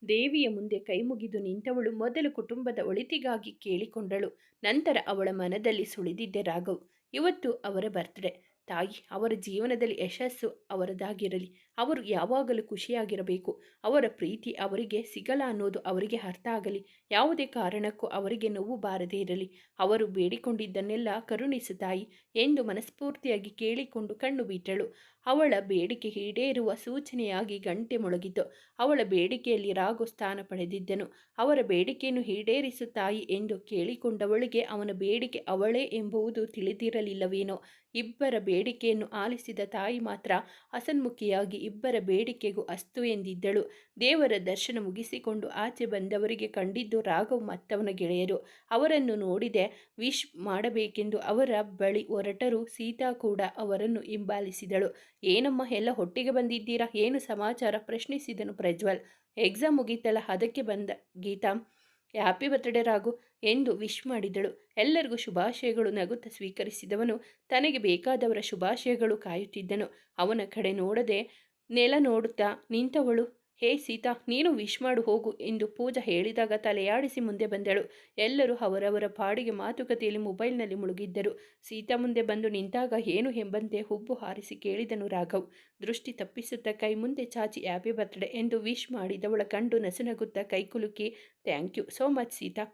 ದೇವಿಯ ಮುಂದೆ ಕೈಮುಗಿದು ನಿಂತವಳು ಮೊದಲು ಕುಟುಂಬದ ಒಳಿತಿಗಾಗಿ ಕೇಳಿಕೊಂಡಳು. ನಂತರ ಅವಳ ಮನದಲ್ಲಿ ಸುಳಿದಿದ್ದೆ ರಾಘವ್. ಇವತ್ತು ಅವರ ಬರ್ತ್ಡೇ. ತಾಯಿ, ಅವರ ಜೀವನದಲ್ಲಿ ಯಶಸ್ಸು ಅವರದಾಗಿರಲಿ. ಅವರು ಯಾವಾಗಲೂ ಖುಷಿಯಾಗಿರಬೇಕು. ಅವರ ಪ್ರೀತಿ ಅವರಿಗೆ ಸಿಗಲ್ಲ ಅನ್ನೋದು ಅವರಿಗೆ ಅರ್ಥ ಆಗಲಿ. ಯಾವುದೇ ಕಾರಣಕ್ಕೂ ಅವರಿಗೆ ನೋವು ಬಾರದೇ ಇರಲಿ. ಅವರು ಬೇಡಿಕೊಂಡಿದ್ದನ್ನೆಲ್ಲ ಕರುಣಿಸು ತಾಯಿ ಎಂದು ಮನಸ್ಫೂರ್ತಿಯಾಗಿ ಕೇಳಿಕೊಂಡು ಕಣ್ಣು ಬಿಟ್ಟಳು. ಅವಳ ಬೇಡಿಕೆ ಈಡೇರುವ ಸೂಚನೆಯಾಗಿ ಗಂಟೆ ಮೊಳಗಿತು. ಅವಳ ಬೇಡಿಕೆಯಲ್ಲಿ ರಾಘು ಸ್ಥಾನ ಪಡೆದಿದ್ದನು. ಅವರ ಬೇಡಿಕೆಯನ್ನು ಈಡೇರಿಸು ತಾಯಿ ಎಂದು ಕೇಳಿಕೊಂಡವಳಿಗೆ ಅವನ ಬೇಡಿಕೆ ಅವಳೇ ಎಂಬುದು ತಿಳಿದಿರಲಿಲ್ಲವೇನೋ. ಇಬ್ಬರ ಬೇಡಿಕೆಯನ್ನು ಆಲಿಸಿದ ತಾಯಿ ಮಾತ್ರ ಹಸನ್ಮುಖಿಯಾಗಿ ಇಬ್ಬರ ಬೇಡಿಕೆಗೂ ಅಸ್ತು ಎಂದಿದ್ದಳು. ದೇವರ ದರ್ಶನ ಮುಗಿಸಿಕೊಂಡು ಆಚೆ ಬಂದವರಿಗೆ ಕಂಡಿದ್ದು ರಾಘವ್ ಮತ್ತವನ ಗೆಳೆಯರು. ಅವರನ್ನು ನೋಡಿದೆ ವಿಶ್ ಮಾಡಬೇಕೆಂದು ಅವರ ಬಳಿ ಹೊರಟರು. ಸೀತಾ ಕೂಡ ಅವರನ್ನು ಹಿಂಬಾಲಿಸಿದಳು. ಏನಮ್ಮ, ಎಲ್ಲ ಒಟ್ಟಿಗೆ ಬಂದಿದ್ದೀರಾ? ಏನು ಸಮಾಚಾರ? ಪ್ರಶ್ನಿಸಿದನು ಪ್ರಜ್ವಲ್. ಎಕ್ಸಾಮ್ ಮುಗೀತಲ್ಲ, ಅದಕ್ಕೆ ಬಂದ ಗೀತಾ. ಹ್ಯಾಪಿ ಬರ್ತ್ಡೇ ರಾಘು ಎಂದು ವಿಶ್ ಮಾಡಿದಳು. ಎಲ್ಲರಿಗೂ ಶುಭಾಶಯಗಳು ನಗುತ್ತಾ ಸ್ವೀಕರಿಸಿದವನು ತನಗೆ ಬೇಕಾದವರ ಶುಭಾಶಯಗಳು ಕಾಯುತ್ತಿದ್ದನು. ಅವನ ಕಡೆ ನೋಡದೆ ನೆಲ ನೋಡುತ್ತಾ ನಿಂತವಳು, ಹೇ ಸೀತಾ, ನೀನು ವಿಶ್ ಮಾಡು ಹೋಗು ಎಂದು ಪೂಜಾ ಹೇಳಿದಾಗ ತಲೆಯಾಡಿಸಿ ಮುಂದೆ ಬಂದಳು. ಎಲ್ಲರೂ ಅವರವರ ಪಾಡಿಗೆ ಮಾತುಕತೆಯಲ್ಲಿ ಮೊಬೈಲ್ನಲ್ಲಿ ಮುಳುಗಿದ್ದರು. ಸೀತಾ ಮುಂದೆ ಬಂದು ನಿಂತಾಗ ಏನು ಎಂಬಂತೆ ಹುಬ್ಬು ಹಾರಿಸಿ ಕೇಳಿದನು ರಾಘವ್. ದೃಷ್ಟಿ ತಪ್ಪಿಸುತ್ತಾ ಕೈ ಮುಂದೆ ಚಾಚಿ ಹ್ಯಾಪಿ ಬರ್ತ್ಡೇ ಎಂದು ವಿಶ್ ಮಾಡಿದವಳ ಕಂಡು ನಸುನಗುತ್ತಾ ಕೈಕುಲುಕಿ thank you so much Sita,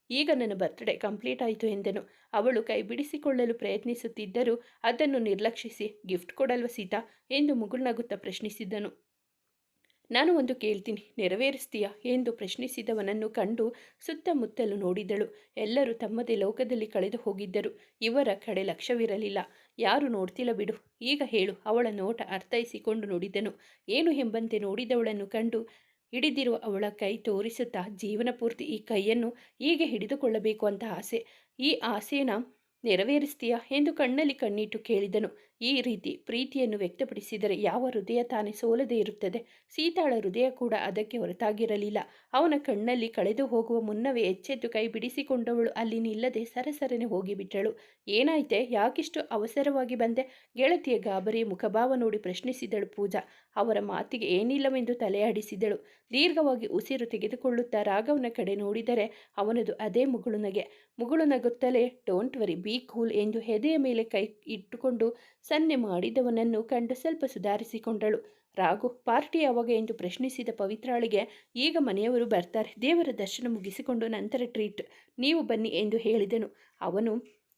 ಈಗ ನನ್ನ ಬರ್ತ್ಡೇ ಕಂಪ್ಲೀಟ್ ಆಯಿತು ಎಂದನು. ಅವಳು ಕೈ ಬಿಡಿಸಿಕೊಳ್ಳಲು ಪ್ರಯತ್ನಿಸುತ್ತಿದ್ದರೂ ಅದನ್ನು ನಿರ್ಲಕ್ಷಿಸಿ ಗಿಫ್ಟ್ ಕೊಡಲ್ವ ಸೀತಾ ಎಂದು ಮುಗುಳ್ನಗುತ್ತಾ ಪ್ರಶ್ನಿಸಿದನು. ನಾನು ಒಂದು ಕೇಳ್ತೀನಿ, ನೆರವೇರಿಸ್ತೀಯಾ ಎಂದು ಪ್ರಶ್ನಿಸಿದವನನ್ನು ಕಂಡು ಸುತ್ತಮುತ್ತಲು ನೋಡಿದಳು. ಎಲ್ಲರೂ ತಮ್ಮದೇ ಲೋಕದಲ್ಲಿ ಕಳೆದು ಹೋಗಿದ್ದರು. ಇವರ ಕಡೆ ಲಕ್ಷ್ಯವಿರಲಿಲ್ಲ. ಯಾರು ನೋಡ್ತಿಲ್ಲ ಬಿಡು, ಈಗ ಹೇಳು. ಅವಳ ನೋಟ ಅರ್ಥೈಸಿಕೊಂಡು ನುಡಿದನು. ಏನು ಎಂಬಂತೆ ನೋಡಿದವಳನ್ನು ಕಂಡು ಹಿಡಿದಿರುವ ಅವಳ ಕೈ ತೋರಿಸುತ್ತಾ, ಜೀವನ ಪೂರ್ತಿ ಈ ಕೈಯನ್ನು ಹೀಗೆ ಹಿಡಿದುಕೊಳ್ಳಬೇಕು ಅಂತ ಆಸೆ. ಈ ಆಸೆನ ನೆರವೇರಿಸ್ತೀಯಾ ಎಂದು ಕಣ್ಣಲ್ಲಿ ಕಣ್ಣಿಟ್ಟು ಕೇಳಿದನು. ಈ ರೀತಿ ಪ್ರೀತಿಯನ್ನು ವ್ಯಕ್ತಪಡಿಸಿದರೆ ಯಾವ ಹೃದಯ ತಾನೇ ಸೋಲದೇ ಇರುತ್ತದೆ? ಸೀತಾಳ ಹೃದಯ ಕೂಡ ಅದಕ್ಕೆ ಹೊರತಾಗಿರಲಿಲ್ಲ. ಅವನ ಕಣ್ಣಲ್ಲಿ ಕಳೆದು ಹೋಗುವ ಮುನ್ನವೇ ಎಚ್ಚೆತ್ತು ಕೈ ಬಿಡಿಸಿಕೊಂಡವಳು ಅಲ್ಲಿ ನಿಲ್ಲದೆ ಸರಸರನೆ ಹೋಗಿಬಿಟ್ಟಳು. ಏನಾಯ್ತೆ? ಯಾಕಿಷ್ಟು ಅವಸರವಾಗಿ ಬಂದೆ? ಗೆಳತಿಯ ಗಾಬರಿಯ ಮುಖಭಾವ ನೋಡಿ ಪ್ರಶ್ನಿಸಿದಳು ಪೂಜಾ. ಅವರ ಮಾತಿಗೆ ಏನಿಲ್ಲವೆಂದು ತಲೆಯಾಡಿಸಿದಳು. ದೀರ್ಘವಾಗಿ ಉಸಿರು ತೆಗೆದುಕೊಳ್ಳುತ್ತಾ ರಾಘವ್ನ ಕಡೆ ನೋಡಿದರೆ ಅವನದು ಅದೇ ಮುಗುಳು ನಗೆ. ಮುಗುಳು ನಗುತ್ತಲೇ ಡೋಂಟ್ ವರಿ, ಬಿ ಕೂಲ್ ಎಂದು ಎದೆಯ ಮೇಲೆ ಕೈ ಇಟ್ಟುಕೊಂಡು ಸನ್ನೆ ಮಾಡಿದವನನ್ನು ಕಂಡು ಸ್ವಲ್ಪ ಸುಧಾರಿಸಿಕೊಂಡಳು. ರಾಘು, ಪಾರ್ಟಿ ಯಾವಾಗ ಎಂದು ಪ್ರಶ್ನಿಸಿದ ಪವಿತ್ರಾಳಿಗೆ, ಈಗ ಮನೆಯವರು ಬರ್ತಾರೆ, ದೇವರ ದರ್ಶನ ಮುಗಿಸಿಕೊಂಡು ನಂತರ ಟ್ರೀಟ್, ನೀವು ಬನ್ನಿ ಎಂದು ಹೇಳಿದನು. ಅವನು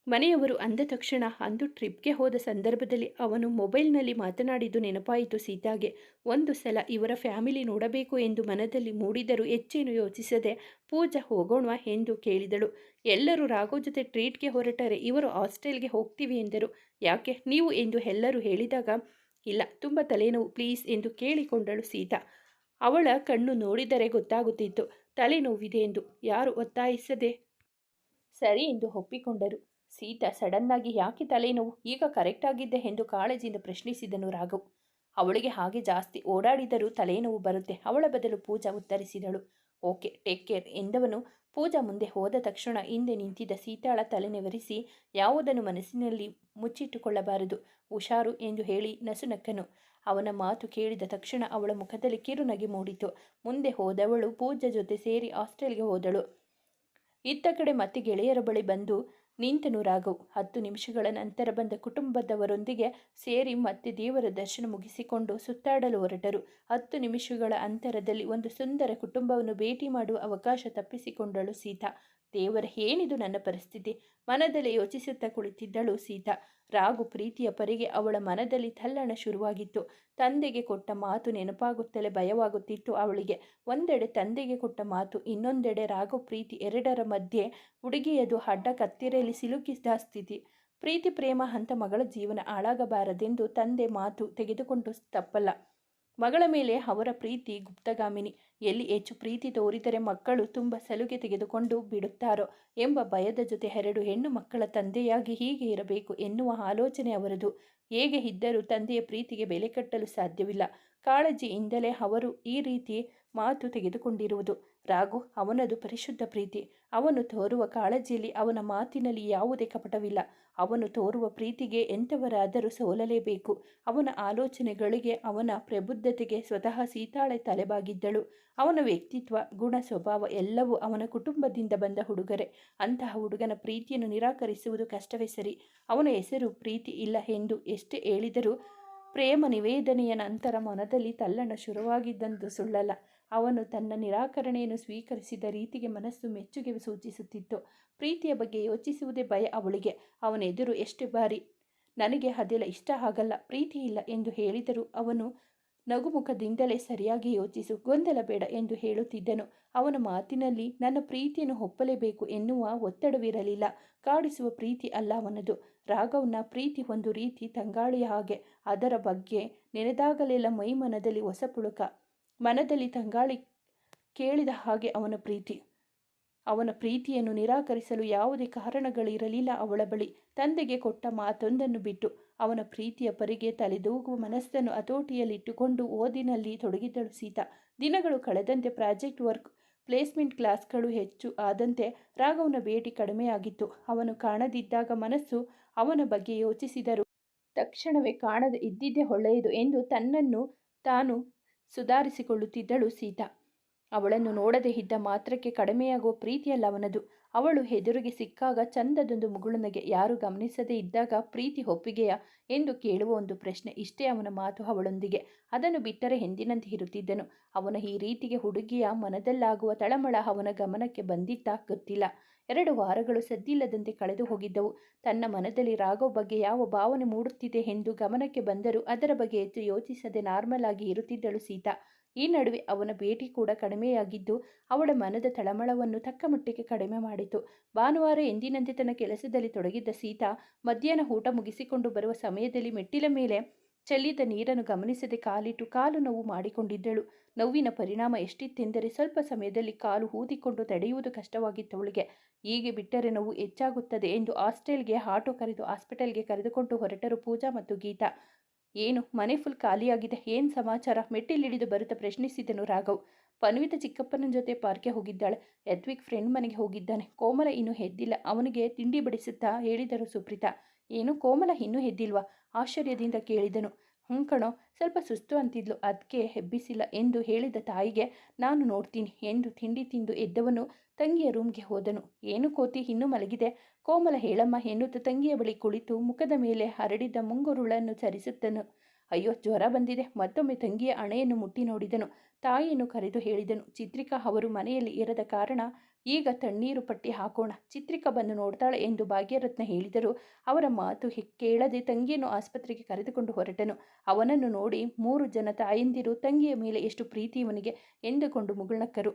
ಮನೆಯವರು ಅಂದ ತಕ್ಷಣ ಅಂದು ಟ್ರಿಪ್ಗೆ ಹೋದ ಸಂದರ್ಭದಲ್ಲಿ ಅವನು ಮೊಬೈಲ್ನಲ್ಲಿ ಮಾತನಾಡಿದ್ದು ನೆನಪಾಯಿತು ಸೀತಾಗೆ. ಒಂದು ಸಲ ಇವರ ಫ್ಯಾಮಿಲಿ ನೋಡಬೇಕು ಎಂದು ಮನದಲ್ಲಿ ಮೂಡಿದರೂ ಹೆಚ್ಚೇನು ಯೋಚಿಸದೆ ಪೂಜಾ ಹೋಗೋಣ ಎಂದು ಕೇಳಿದಳು. ಎಲ್ಲರೂ ರಾಘವ್ ಜೊತೆ ಟ್ರೀಟ್ಗೆ ಹೊರಟರೆ ಇವರು ಹಾಸ್ಟೆಲ್ಗೆ ಹೋಗ್ತೀವಿ ಎಂದರು. ಯಾಕೆ ನೀವು ಎಂದು ಎಲ್ಲರೂ ಹೇಳಿದಾಗ, ಇಲ್ಲ, ತುಂಬ ತಲೆನೋವು ಪ್ಲೀಸ್ ಎಂದು ಕೇಳಿಕೊಂಡಳು ಸೀತಾ. ಅವಳ ಕಣ್ಣು ನೋಡಿದರೆ ಗೊತ್ತಾಗುತ್ತಿತ್ತು ತಲೆನೋವಿದೆ ಎಂದು. ಯಾರು ಒತ್ತಾಯಿಸದೆ ಸರಿ ಎಂದು ಒಪ್ಪಿಕೊಂಡರು. ಸೀತಾ ಸಡನ್ನಾಗಿ ಯಾಕೆ ತಲೆನೋವು, ಈಗ ಕರೆಕ್ಟ್ ಆಗಿದ್ದೆ ಎಂದು ಕಾಳಜಿಯಿಂದ ಪ್ರಶ್ನಿಸಿದನು ರಾಘವ್. ಅವಳಿಗೆ ಹಾಗೆ ಜಾಸ್ತಿ ಓಡಾಡಿದರೂ ತಲೆನೋವು ಬರುತ್ತೆ, ಅವಳ ಬದಲು ಪೂಜಾ ಉತ್ತರಿಸಿದಳು. ಓಕೆ, ಟೇಕ್ ಕೇರ್ ಎಂದವನು ಪೂಜಾ ಮುಂದೆ ಹೋದ ತಕ್ಷಣ ಹಿಂದೆ ನಿಂತಿದ್ದ ಸೀತಾಳ ತಲೆನೆವರಿಸಿ, ಯಾವುದನ್ನು ಮನಸ್ಸಿನಲ್ಲಿ ಮುಚ್ಚಿಟ್ಟುಕೊಳ್ಳಬಾರದು, ಹುಷಾರು ಎಂದು ಹೇಳಿ ನಸುನಕ್ಕನು. ಅವನ ಮಾತು ಕೇಳಿದ ತಕ್ಷಣ ಅವಳ ಮುಖದಲ್ಲಿ ಕಿರುನಗೆ ಮೂಡಿತು. ಮುಂದೆ ಹೋದವಳು ಪೂಜಾ ಜೊತೆ ಸೇರಿ ಹಾಸ್ಟೆಲ್ಗೆ ಹೋದಳು. ಇತ್ತ ಕಡೆ ಮತ್ತೆ ಗೆಳೆಯರ ಬಳಿ ಬಂದು ನಿಂತನು ರಾಘವ್. 10 ನಿಮಿಷಗಳ ನಂತರ ಬಂದ ಕುಟುಂಬದವರೊಂದಿಗೆ ಸೇರಿ ಮತ್ತೆ ದೇವರ ದರ್ಶನ ಮುಗಿಸಿಕೊಂಡು ಸುತ್ತಾಡಲು ಹೊರಟರು. 10 ನಿಮಿಷಗಳ ಅಂತರದಲ್ಲಿ ಒಂದು ಸುಂದರ ಕುಟುಂಬವನ್ನು ಭೇಟಿ ಮಾಡುವ ಅವಕಾಶ ತಪ್ಪಿಸಿಕೊಂಡಳು ಸೀತಾ. ದೇವರ, ಏನಿದು ನನ್ನ ಪರಿಸ್ಥಿತಿ? ಮನದಲ್ಲಿ ಯೋಚಿಸುತ್ತಾ ಕುಳಿತಿದ್ದಳು ಸೀತಾ. ರಾಘು ಪ್ರೀತಿಯ ಪರಿಗೆ ಅವಳ ಮನದಲ್ಲಿ ತಲ್ಲಣ ಶುರುವಾಗಿತ್ತು. ತಂದೆಗೆ ಕೊಟ್ಟ ಮಾತು ನೆನಪಾಗುತ್ತಲೇ ಭಯವಾಗುತ್ತಿತ್ತು ಅವಳಿಗೆ. ಒಂದೆಡೆ ತಂದೆಗೆ ಕೊಟ್ಟ ಮಾತು, ಇನ್ನೊಂದೆಡೆ ರಾಘವ್ ಪ್ರೀತಿ, ಎರಡರ ಮಧ್ಯೆ ಹುಡುಗಿಯದು ಅಡ್ಡ ಕತ್ತಿರೆಯಲ್ಲಿ ಸಿಲುಕಿದ ಸ್ಥಿತಿ. ಪ್ರೀತಿ ಪ್ರೇಮ ಅಂತ ಮಗಳ ಜೀವನ ಹಾಳಾಗಬಾರದೆಂದು ತಂದೆ ಮಾತು ತೆಗೆದುಕೊಂಡು ತಪ್ಪಲ್ಲ. ಮಗಳ ಮೇಲೆ ಅವರ ಪ್ರೀತಿ ಗುಪ್ತಗಾಮಿನಿ. ಎಲ್ಲಿ ಹೆಚ್ಚು ಪ್ರೀತಿ ತೋರಿದರೆ ಮಕ್ಕಳು ತುಂಬ ಸಲುಗೆ ತೆಗೆದುಕೊಂಡು ಬಿಡುತ್ತಾರೋ ಎಂಬ ಭಯದ ಜೊತೆ 2 ಹೆಣ್ಣು ಮಕ್ಕಳ ತಂದೆಯಾಗಿ ಹೀಗೆ ಇರಬೇಕು ಎನ್ನುವ ಆಲೋಚನೆ ಅವರದು. ಹೇಗೆ ಇದ್ದರೂ ತಂದೆಯ ಪ್ರೀತಿಗೆ ಬೆಲೆ ಕಟ್ಟಲು ಸಾಧ್ಯವಿಲ್ಲ. ಕಾಳಜಿಯಿಂದಲೇ ಅವರು ಈ ರೀತಿ ಮಾತು ತೆಗೆದುಕೊಂಡಿರುವುದು. ರಾಘು ಅವನದು ಪರಿಶುದ್ಧ ಪ್ರೀತಿ. ಅವನು ತೋರುವ ಕಾಳಜಿಯಲ್ಲಿ, ಅವನ ಮಾತಿನಲ್ಲಿ ಯಾವುದೇ ಕಪಟವಿಲ್ಲ. ಅವನು ತೋರುವ ಪ್ರೀತಿಗೆ ಎಂಥವರಾದರೂ ಸೋಲಲೇಬೇಕು. ಅವನ ಆಲೋಚನೆಗಳಿಗೆ, ಅವನ ಪ್ರಬುದ್ಧತೆಗೆ ಸ್ವತಃ ಸೀತಾಳೆ ತಲೆಬಾಗಿದ್ದಳು. ಅವನ ವ್ಯಕ್ತಿತ್ವ, ಗುಣ, ಸ್ವಭಾವ ಎಲ್ಲವೂ ಅವನ ಕುಟುಂಬದಿಂದ ಬಂದ ಹುಡುಗರೆ. ಅಂತಹ ಹುಡುಗನ ಪ್ರೀತಿಯನ್ನು ನಿರಾಕರಿಸುವುದು ಕಷ್ಟವೇ ಸರಿ. ಅವನ ಹೆಸರು ಪ್ರೀತಿ ಇಲ್ಲ ಎಂದು ಎಷ್ಟೇ ಹೇಳಿದರೂ ಪ್ರೇಮ ನಿವೇದನೆಯ ನಂತರ ಮನದಲ್ಲಿ ತಲ್ಲಣ ಶುರುವಾಗಿದ್ದಂದು ಸುಳ್ಳಲ್ಲ. ಅವನು ತನ್ನ ನಿರಾಕರಣೆಯನ್ನು ಸ್ವೀಕರಿಸಿದ ರೀತಿಗೆ ಮನಸ್ಸು ಮೆಚ್ಚುಗೆ ಸೂಚಿಸುತ್ತಿತ್ತು. ಪ್ರೀತಿಯ ಬಗ್ಗೆ ಯೋಚಿಸುವುದೇ ಭಯ ಅವಳಿಗೆ. ಅವನೆದುರು ಎಷ್ಟೇ ಬಾರಿ ನನಗೆ ಅದೆಲ್ಲ ಇಷ್ಟ ಆಗಲ್ಲ, ಪ್ರೀತಿ ಇಲ್ಲ ಎಂದು ಹೇಳಿದರೂ ಅವನು ನಗುಮುಖದಿಂದಲೇ ಸರಿಯಾಗಿ ಯೋಚಿಸು, ಗೊಂದಲ ಬೇಡ ಎಂದು ಹೇಳುತ್ತಿದ್ದನು. ಅವನ ಮಾತಿನಲ್ಲಿ ನನ್ನ ಪ್ರೀತಿಯನ್ನು ಒಪ್ಪಲೇಬೇಕು ಎನ್ನುವ ಒತ್ತಡವಿರಲಿಲ್ಲ. ಕಾಡಿಸುವ ಪ್ರೀತಿ ಅಲ್ಲ ಅವನದು. ರಾಘವ್ನ ಪ್ರೀತಿ ಒಂದು ರೀತಿ ತಂಗಾಳಿಯ ಹಾಗೆ. ಅದರ ಬಗ್ಗೆ ನೆನೆದಾಗಲೆಲ್ಲ ಮೈ ಮನದಲ್ಲಿ ಹೊಸ ಪುಳುಕ. ಮನದಲ್ಲಿ ತಂಗಾಳಿ ಕೇಳಿದ ಹಾಗೆ ಅವನ ಪ್ರೀತಿ. ಅವನ ಪ್ರೀತಿಯನ್ನು ನಿರಾಕರಿಸಲು ಯಾವುದೇ ಕಾರಣಗಳಿರಲಿಲ್ಲ ಅವಳ ಬಳಿ. ತಂದೆಗೆ ಕೊಟ್ಟ ಮಾತೊಂದನ್ನು ಬಿಟ್ಟು ಅವನ ಪ್ರೀತಿಯ ಪರಿಗೆ ತಲೆದೂಗುವ ಮನಸ್ಸನ್ನು ಹತೋಟಿಯಲ್ಲಿಟ್ಟುಕೊಂಡು ಓದಿನಲ್ಲಿ ತೊಡಗಿದ್ದಳು ಸೀತಾ. ದಿನಗಳು ಕಳೆದಂತೆ ಪ್ರಾಜೆಕ್ಟ್ ವರ್ಕ್, ಪ್ಲೇಸ್ಮೆಂಟ್ ಕ್ಲಾಸ್ಗಳು ಹೆಚ್ಚು ಆದಂತೆ ರಾಘವ್ನ ಭೇಟಿ ಕಡಿಮೆಯಾಗಿತ್ತು. ಅವನು ಕಾಣದಿದ್ದಾಗ ಮನಸ್ಸು ಅವನ ಬಗ್ಗೆ ಯೋಚಿಸಿದರೂ ತಕ್ಷಣವೇ ಕಾಣದೆ ಇದ್ದಿದ್ದೇ ಒಳ್ಳೆಯದು ಎಂದು ತನ್ನನ್ನು ತಾನು ಸುಧಾರಿಸಿಕೊಳ್ಳುತ್ತಿದ್ದಳು ಸೀತಾ. ಅವಳನ್ನು ನೋಡದೇ ಇದ್ದ ಮಾತ್ರಕ್ಕೆ ಕಡಿಮೆಯಾಗುವ ಪ್ರೀತಿಯಲ್ಲ ಅವನದು. ಅವಳು ಎದುರಿಗೆ ಸಿಕ್ಕಾಗ ಚಂದದೊಂದು ಮುಗುಳುನಗೆ. ಯಾರು ಗಮನಿಸದೇ ಇದ್ದಾಗ ಪ್ರೀತಿ ಒಪ್ಪಿಗೆಯಾ ಎಂದು ಕೇಳುವ ಒಂದು ಪ್ರಶ್ನೆ. ಇಷ್ಟೇ ಅವನ ಮಾತು ಅವಳೊಂದಿಗೆ. ಅದನ್ನು ಬಿಟ್ಟರೆ ಎಂದಿನಂತೆ ಇರುತ್ತಿದ್ದನು. ಅವನ ಈ ರೀತಿಗೆ ಹುಡುಗಿಯ ಮನದಲ್ಲಾಗುವ ತಳಮಳ ಅವನ ಗಮನಕ್ಕೆ ಬಂದಿತ್ತಾ ಗೊತ್ತಿಲ್ಲ. 2 ವಾರಗಳು ಸದ್ದಿಲ್ಲದಂತೆ ಕಳೆದು ಹೋಗಿದ್ದವು. ತನ್ನ ಮನದಲ್ಲಿ ರಾಘವ್ ಬಗ್ಗೆ ಯಾವ ಭಾವನೆ ಮೂಡುತ್ತಿದೆ ಎಂದು ಗಮನಕ್ಕೆ ಬಂದರೂ ಅದರ ಬಗ್ಗೆ ಹೆಚ್ಚು ಯೋಚಿಸದೆ ನಾರ್ಮಲ್ ಆಗಿ ಇರುತ್ತಿದ್ದಳು ಸೀತಾ. ಈ ನಡುವೆ ಅವನ ಭೇಟಿ ಕೂಡ ಕಡಿಮೆಯಾಗಿದ್ದು ಅವಳ ಮನದ ತಳಮಳವನ್ನು ತಕ್ಕಮಟ್ಟಿಗೆ ಕಡಿಮೆ ಮಾಡಿತು. ಭಾನುವಾರ ಎಂದಿನಂತೆ ತನ್ನ ಕೆಲಸದಲ್ಲಿ ತೊಡಗಿದ್ದ ಸೀತಾ ಮಧ್ಯಾಹ್ನ ಊಟ ಮುಗಿಸಿಕೊಂಡು ಬರುವ ಸಮಯದಲ್ಲಿ ಮೆಟ್ಟಿಲ ಮೇಲೆ ಚೆಲ್ಲಿದ ನೀರನ್ನು ಗಮನಿಸದೆ ಕಾಲಿಟ್ಟು ಕಾಲು ನೋವು ಮಾಡಿಕೊಂಡಿದ್ದಳು. ನೋವಿನ ಪರಿಣಾಮ ಎಷ್ಟಿತ್ತೆಂದರೆ ಸ್ವಲ್ಪ ಸಮಯದಲ್ಲಿ ಕಾಲು ಊದಿಕೊಂಡು ತಡೆಯುವುದು ಕಷ್ಟವಾಗಿತ್ತು ಅವಳಿಗೆ. ಹೀಗೆ ಬಿಟ್ಟರೆ ನೋವು ಹೆಚ್ಚಾಗುತ್ತದೆ ಎಂದು ಹಾಸ್ಟೆಲ್ಗೆ ಆಟೋ ಕರೆದು ಹಾಸ್ಪಿಟಲ್ಗೆ ಕರೆದುಕೊಂಡು ಹೊರಟರು ಪೂಜಾ ಮತ್ತು ಗೀತಾ. ಏನು ಮನೆ ಫುಲ್ ಖಾಲಿಯಾಗಿದೆ, ಏನು ಸಮಾಚಾರ? ಮೆಟ್ಟಿಲಿಳಿದು ಬರುತ್ತಾ ಪ್ರಶ್ನಿಸಿದನು ರಾಘವ್. ಪನ್ವಿತ ಚಿಕ್ಕಪ್ಪನ ಜೊತೆ ಪಾರ್ಕ್ಗೆ ಹೋಗಿದ್ದಾಳೆ. ಯದ್ವಿಕ್ ಫ್ರೆಂಡ್ ಮನೆಗೆ ಹೋಗಿದ್ದಾನೆ. ಕೋಮಲ ಇನ್ನೂ ಎದ್ದಿಲ್ಲ. ಅವನಿಗೆ ತಿಂಡಿ ಬಡಿಸುತ್ತಾ ಹೇಳಿದರು ಸುಪ್ರೀತಾ. ಏನು ಕೋಮಲ ಇನ್ನೂ ಎದ್ದಿಲ್ವಾ? ಆಶ್ಚರ್ಯದಿಂದ ಕೇಳಿದನು. ಕಣೋ, ಸ್ವಲ್ಪ ಸುಸ್ತು ಅಂತಿದ್ಲು, ಅದಕ್ಕೆ ಎಬ್ಬಿಸಿಲ್ಲ ಎಂದು ಹೇಳಿದ ತಾಯಿಗೆ ನಾನು ನೋಡ್ತೀನಿ ಎಂದು ತಿಂಡಿ ತಿಂದು ಎದ್ದವನು ತಂಗಿಯ ರೂಮ್ಗೆ ಹೋದನು. ಏನು ಕೋತಿ, ಇನ್ನೂ ಮಲಗಿದೆ? ಕೋಮಲ ಹೇಳಮ್ಮ ಎನ್ನುತ್ತಾ ತಂಗಿಯ ಬಳಿ ಕುಳಿತು ಮುಖದ ಮೇಲೆ ಹರಡಿದ್ದ ಮುಂಗುರುಳನ್ನು ಸರಿಸುತ್ತನು. ಅಯ್ಯೋ, ಜ್ವರ ಬಂದಿದೆ. ಮತ್ತೊಮ್ಮೆ ತಂಗಿಯ ಹಣೆಯನ್ನು ಮುಟ್ಟಿ ನೋಡಿದನು. ತಾಯಿಯನ್ನು ಕರೆದು ಹೇಳಿದನು. ಚಿತ್ರಿಕಾ ಅವರು ಮನೆಯಲ್ಲಿ ಇರದ ಕಾರಣ ಈಗ ತಣ್ಣೀರು ಪಟ್ಟಿ ಹಾಕೋಣ, ಚಿತ್ರಿಕಾ ಬಂದು ನೋಡ್ತಾಳೆ ಎಂದು ಭಾಗ್ಯರತ್ನ ಹೇಳಿದರು. ಅವರ ಮಾತು ಕೇಳದೆ ತಂಗಿಯನ್ನು ಆಸ್ಪತ್ರೆಗೆ ಕರೆದುಕೊಂಡು ಹೊರಟನು. ಅವನನ್ನು ನೋಡಿ 3 ಜನ ತಾಯಂದಿರು ತಂಗಿಯ ಮೇಲೆ ಎಷ್ಟು ಪ್ರೀತಿ ಇವನಿಗೆ ಎಂದುಕೊಂಡು ಮುಗುಳ್ನಕ್ಕರು.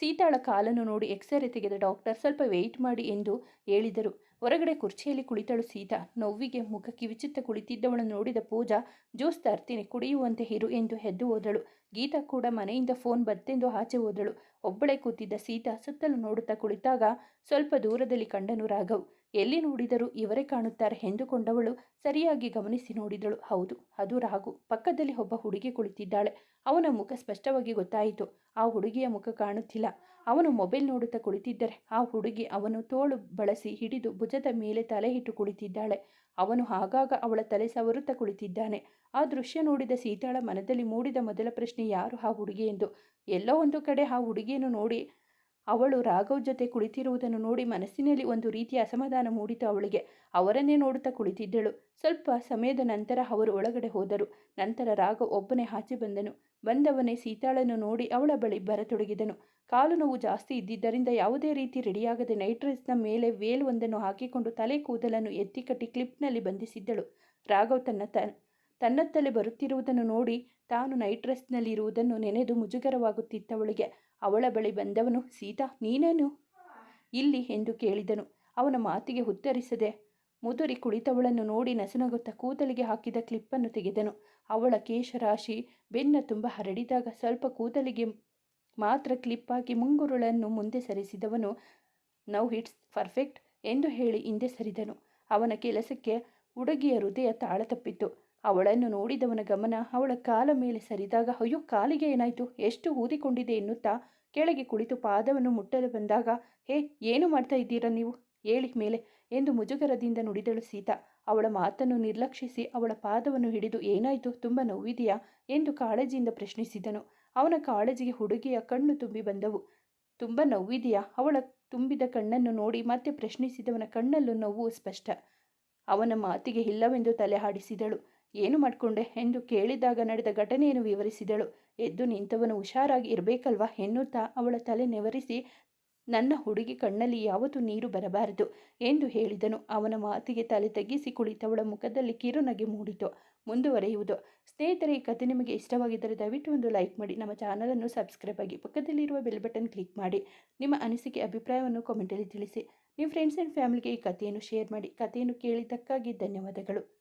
ಸೀತಾಳ ಕಾಲನ್ನು ನೋಡಿ ಎಕ್ಸ್ರೇ ತೆಗೆದ ಡಾಕ್ಟರ್ ಸ್ವಲ್ಪ ವೆಯ್ಟ್ ಮಾಡಿ ಎಂದು ಹೇಳಿದರು. ಹೊರಗಡೆ ಕುರ್ಚಿಯಲ್ಲಿ ಕುಳಿತಳು ಸೀತಾ. ನೋವಿಗೆ ಮುಖ ಕಿವಿಚುತ್ತ ಕುಳಿತಿದ್ದವಳನ್ನು ನೋಡಿದ ಪೂಜಾ, ಜ್ಯೂಸ್ ತರ್ತೀನಿ, ಕುಡಿಯುವಂತೆ ಇರು ಎಂದು ಎದ್ದು ಹೋದಳು. ಗೀತಾ ಕೂಡ ಮನೆಯಿಂದ ಫೋನ್ ಬತ್ತೆಂದು ಆಚೆ ಹೋದಳು. ಒಬ್ಬಳೇ ಕೂತಿದ್ದ ಸೀತಾ ಸುತ್ತಲೂ ನೋಡುತ್ತಾ ಕುಳಿತಾಗ ಸ್ವಲ್ಪ ದೂರದಲ್ಲಿ ಕಂಡನು ರಾಘವ್. ಎಲ್ಲಿ ನೋಡಿದರೂ ಇವರೇ ಕಾಣುತ್ತಾರೆ ಎಂದುಕೊಂಡವಳು ಸರಿಯಾಗಿ ಗಮನಿಸಿ ನೋಡಿದಳು. ಹೌದು, ಅದು ರಾಘು. ಪಕ್ಕದಲ್ಲಿ ಒಬ್ಬ ಹುಡುಗಿ ಕುಳಿತಿದ್ದಾಳೆ. ಅವನ ಮುಖ ಸ್ಪಷ್ಟವಾಗಿ ಗೊತ್ತಾಯಿತು. ಆ ಹುಡುಗಿಯ ಮುಖ ಕಾಣುತ್ತಿಲ್ಲ. ಅವನು ಮೊಬೈಲ್ ನೋಡುತ್ತಾ ಕುಳಿತಿದ್ದರೆ ಆ ಹುಡುಗಿ ಅವನು ತೋಳು ಬಳಸಿ ಹಿಡಿದು ಭುಜದ ಮೇಲೆ ತಲೆ ಇಟ್ಟು ಕುಳಿತಿದ್ದಾಳೆ. ಅವನು ಆಗಾಗ ಅವಳ ತಲೆ ಸವರುತ್ತಾ ಕುಳಿತಿದ್ದಾನೆ. ಆ ದೃಶ್ಯ ನೋಡಿದ ಸೀತಾಳ ಮನದಲ್ಲಿ ಮೂಡಿದ ಮೊದಲ ಪ್ರಶ್ನೆ, ಯಾರು ಆ ಹುಡುಗಿ ಎಂದು. ಎಲ್ಲೋ ಒಂದು ಕಡೆ ಆ ಹುಡುಗಿಯನ್ನು ನೋಡಿ ಅವಳು ರಾಘವ್ ಜೊತೆ ಕುಳಿತಿರುವುದನ್ನು ನೋಡಿ ಮನಸ್ಸಿನಲ್ಲಿ ಒಂದು ರೀತಿಯ ಅಸಮಾಧಾನ ಮೂಡಿತು ಅವಳಿಗೆ. ಅವರನ್ನೇ ನೋಡುತ್ತಾ ಕುಳಿತಿದ್ದಳು. ಸ್ವಲ್ಪ ಸಮಯದ ನಂತರ ಅವರು ಒಳಗಡೆ ಹೋದರು. ನಂತರ ರಾಘವ್ ಒಬ್ಬನೇ ಆಚೆ ಬಂದನು. ಬಂದವನೇ ಸೀತಾಳನ್ನು ನೋಡಿ ಅವಳ ಬಳಿ ಬರತೊಡಗಿದನು. ಕಾಲು ನೋವು ಜಾಸ್ತಿ ಇದ್ದಿದ್ದರಿಂದ ಯಾವುದೇ ರೀತಿ ರೆಡಿಯಾಗದೆ ನೈಟ್ ಡ್ರೆಸ್ನ ಮೇಲೆ ವೇಲ್ ಒಂದನ್ನು ಹಾಕಿಕೊಂಡು ತಲೆ ಕೂದಲನ್ನು ಎತ್ತಿ ಕಟ್ಟಿ ಕ್ಲಿಪ್ನಲ್ಲಿ ಬಂಧಿಸಿದ್ದಳು. ರಾಘವ್ ತನ್ನತ್ತಲೇ ಬರುತ್ತಿರುವುದನ್ನು ನೋಡಿ ತಾನು ನೈಟ್ ಡ್ರೆಸ್ನಲ್ಲಿರುವುದನ್ನು ನೆನೆದು ಮುಜುಗರವಾಗುತ್ತಿತ್ತವಳಿಗೆ. ಅವಳ ಬಳಿ ಬಂದವನು, ಸೀತಾ ನೀನೇನು ಇಲ್ಲಿ ಎಂದು ಕೇಳಿದನು. ಅವನ ಮಾತಿಗೆ ಉತ್ತರಿಸದೆ ಮುದುರಿ ಕುಳಿತವಳನ್ನು ನೋಡಿ ನಸುನಗುತ್ತಾ ಕೂದಲಿಗೆ ಹಾಕಿದ ಕ್ಲಿಪ್ಪನ್ನು ತೆಗೆದನು. ಅವಳ ಕೇಶರಾಶಿ ಬೆನ್ನ ತುಂಬ ಹರಡಿದಾಗ ಸ್ವಲ್ಪ ಕೂದಲಿಗೆ ಮಾತ್ರ ಕ್ಲಿಪ್ ಹಾಕಿ ಮುಂಗುರುಳನ್ನು ಮುಂದೆ ಸರಿಸಿದವನು, ನೌ ಇಟ್ಸ್ ಪರ್ಫೆಕ್ಟ್ ಎಂದು ಹೇಳಿ ಹಿಂದೆ ಸರಿದನು. ಅವನ ಕೆಲಸಕ್ಕೆ ಹುಡುಗಿಯ ಹೃದಯ ತಾಳ ತಪ್ಪಿತು. ಅವಳನ್ನು ನೋಡಿದವನ ಗಮನ ಅವಳ ಕಾಲ ಮೇಲೆ ಸರಿದಾಗ, ಅಯ್ಯೋ ಕಾಲಿಗೆ ಏನಾಯಿತು, ಎಷ್ಟು ಊದಿಕೊಂಡಿದೆ ಎನ್ನುತ್ತಾ ಕೆಳಗೆ ಕುಳಿತು ಪಾದವನ್ನು ಮುಟ್ಟಲು ಬಂದಾಗ, ಹೇ, ಏನು ಮಾಡ್ತಾ ಇದ್ದೀರಾ ನೀವು? ಹೇಳಿ ಮೇಲೆ ಎಂದು ಮುಜುಗರದಿಂದ ನುಡಿದಳು ಸೀತಾ. ಅವಳ ಮಾತನ್ನು ನಿರ್ಲಕ್ಷಿಸಿ ಅವಳ ಪಾದವನ್ನು ಹಿಡಿದು, ಏನಾಯಿತು, ತುಂಬ ನೋವಿದೆಯಾ ಎಂದು ಕಾಳಜಿಯಿಂದ ಪ್ರಶ್ನಿಸಿದನು. ಅವನ ಕಾಳಜಿಗೆ ಹುಡುಗಿಯ ಕಣ್ಣು ತುಂಬಿ ಬಂದವು. ತುಂಬ ನೋವಿದೆಯಾ? ಅವಳ ತುಂಬಿದ ಕಣ್ಣನ್ನು ನೋಡಿ ಮತ್ತೆ ಪ್ರಶ್ನಿಸಿದವನ ಕಣ್ಣಲ್ಲೂ ನೋವು ಸ್ಪಷ್ಟ. ಅವನ ಮಾತಿಗೆ ಇಲ್ಲವೆಂದು ತಲೆ ಆಡಿಸಿದಳು. ಏನು ಮಾಡಿಕೊಂಡೆ ಎಂದು ಕೇಳಿದಾಗ ನಡೆದ ಘಟನೆಯನ್ನು ವಿವರಿಸಿದಳು. ಎದ್ದು ನಿಂತವನು ಹುಷಾರಾಗಿ ಇರಬೇಕಲ್ವಾ ಎನ್ನುತ್ತಾ ಅವಳ ತಲೆ ನೆವರಿಸಿ, ನನ್ನ ಹುಡುಗಿ ಕಣ್ಣಲ್ಲಿ ಯಾವತ್ತೂ ನೀರು ಬರಬಾರದು ಎಂದು ಹೇಳಿದನು. ಅವನ ಮಾತಿಗೆ ತಲೆ ತಗ್ಗಿಸಿ ಕುಳಿತವಳ ಮುಖದಲ್ಲಿ ಕಿರುನಗೆ ಮೂಡಿತು. ಮುಂದುವರೆಯುವುದು. ಸ್ನೇಹಿತರೆ, ಈ ಕಥೆ ನಿಮಗೆ ಇಷ್ಟವಾಗಿದ್ದರೆ ದಯವಿಟ್ಟು ಒಂದು ಲೈಕ್ ಮಾಡಿ, ನಮ್ಮ ಚಾನಲನ್ನು ಸಬ್ಸ್ಕ್ರೈಬ್ ಆಗಿ, ಪಕ್ಕದಲ್ಲಿರುವ ಬೆಲ್ ಬಟನ್ ಕ್ಲಿಕ್ ಮಾಡಿ. ನಿಮ್ಮ ಅನಿಸಿಕೆ ಅಭಿಪ್ರಾಯವನ್ನು ಕಾಮೆಂಟಲ್ಲಿ ತಿಳಿಸಿ. ನಿಮ್ಮ ಫ್ರೆಂಡ್ಸ್ ಆ್ಯಂಡ್ ಫ್ಯಾಮಿಲಿಗೆ ಈ ಕಥೆಯನ್ನು ಶೇರ್ ಮಾಡಿ. ಕಥೆಯನ್ನು ಕೇಳಿದ್ದಕ್ಕಾಗಿ ಧನ್ಯವಾದಗಳು.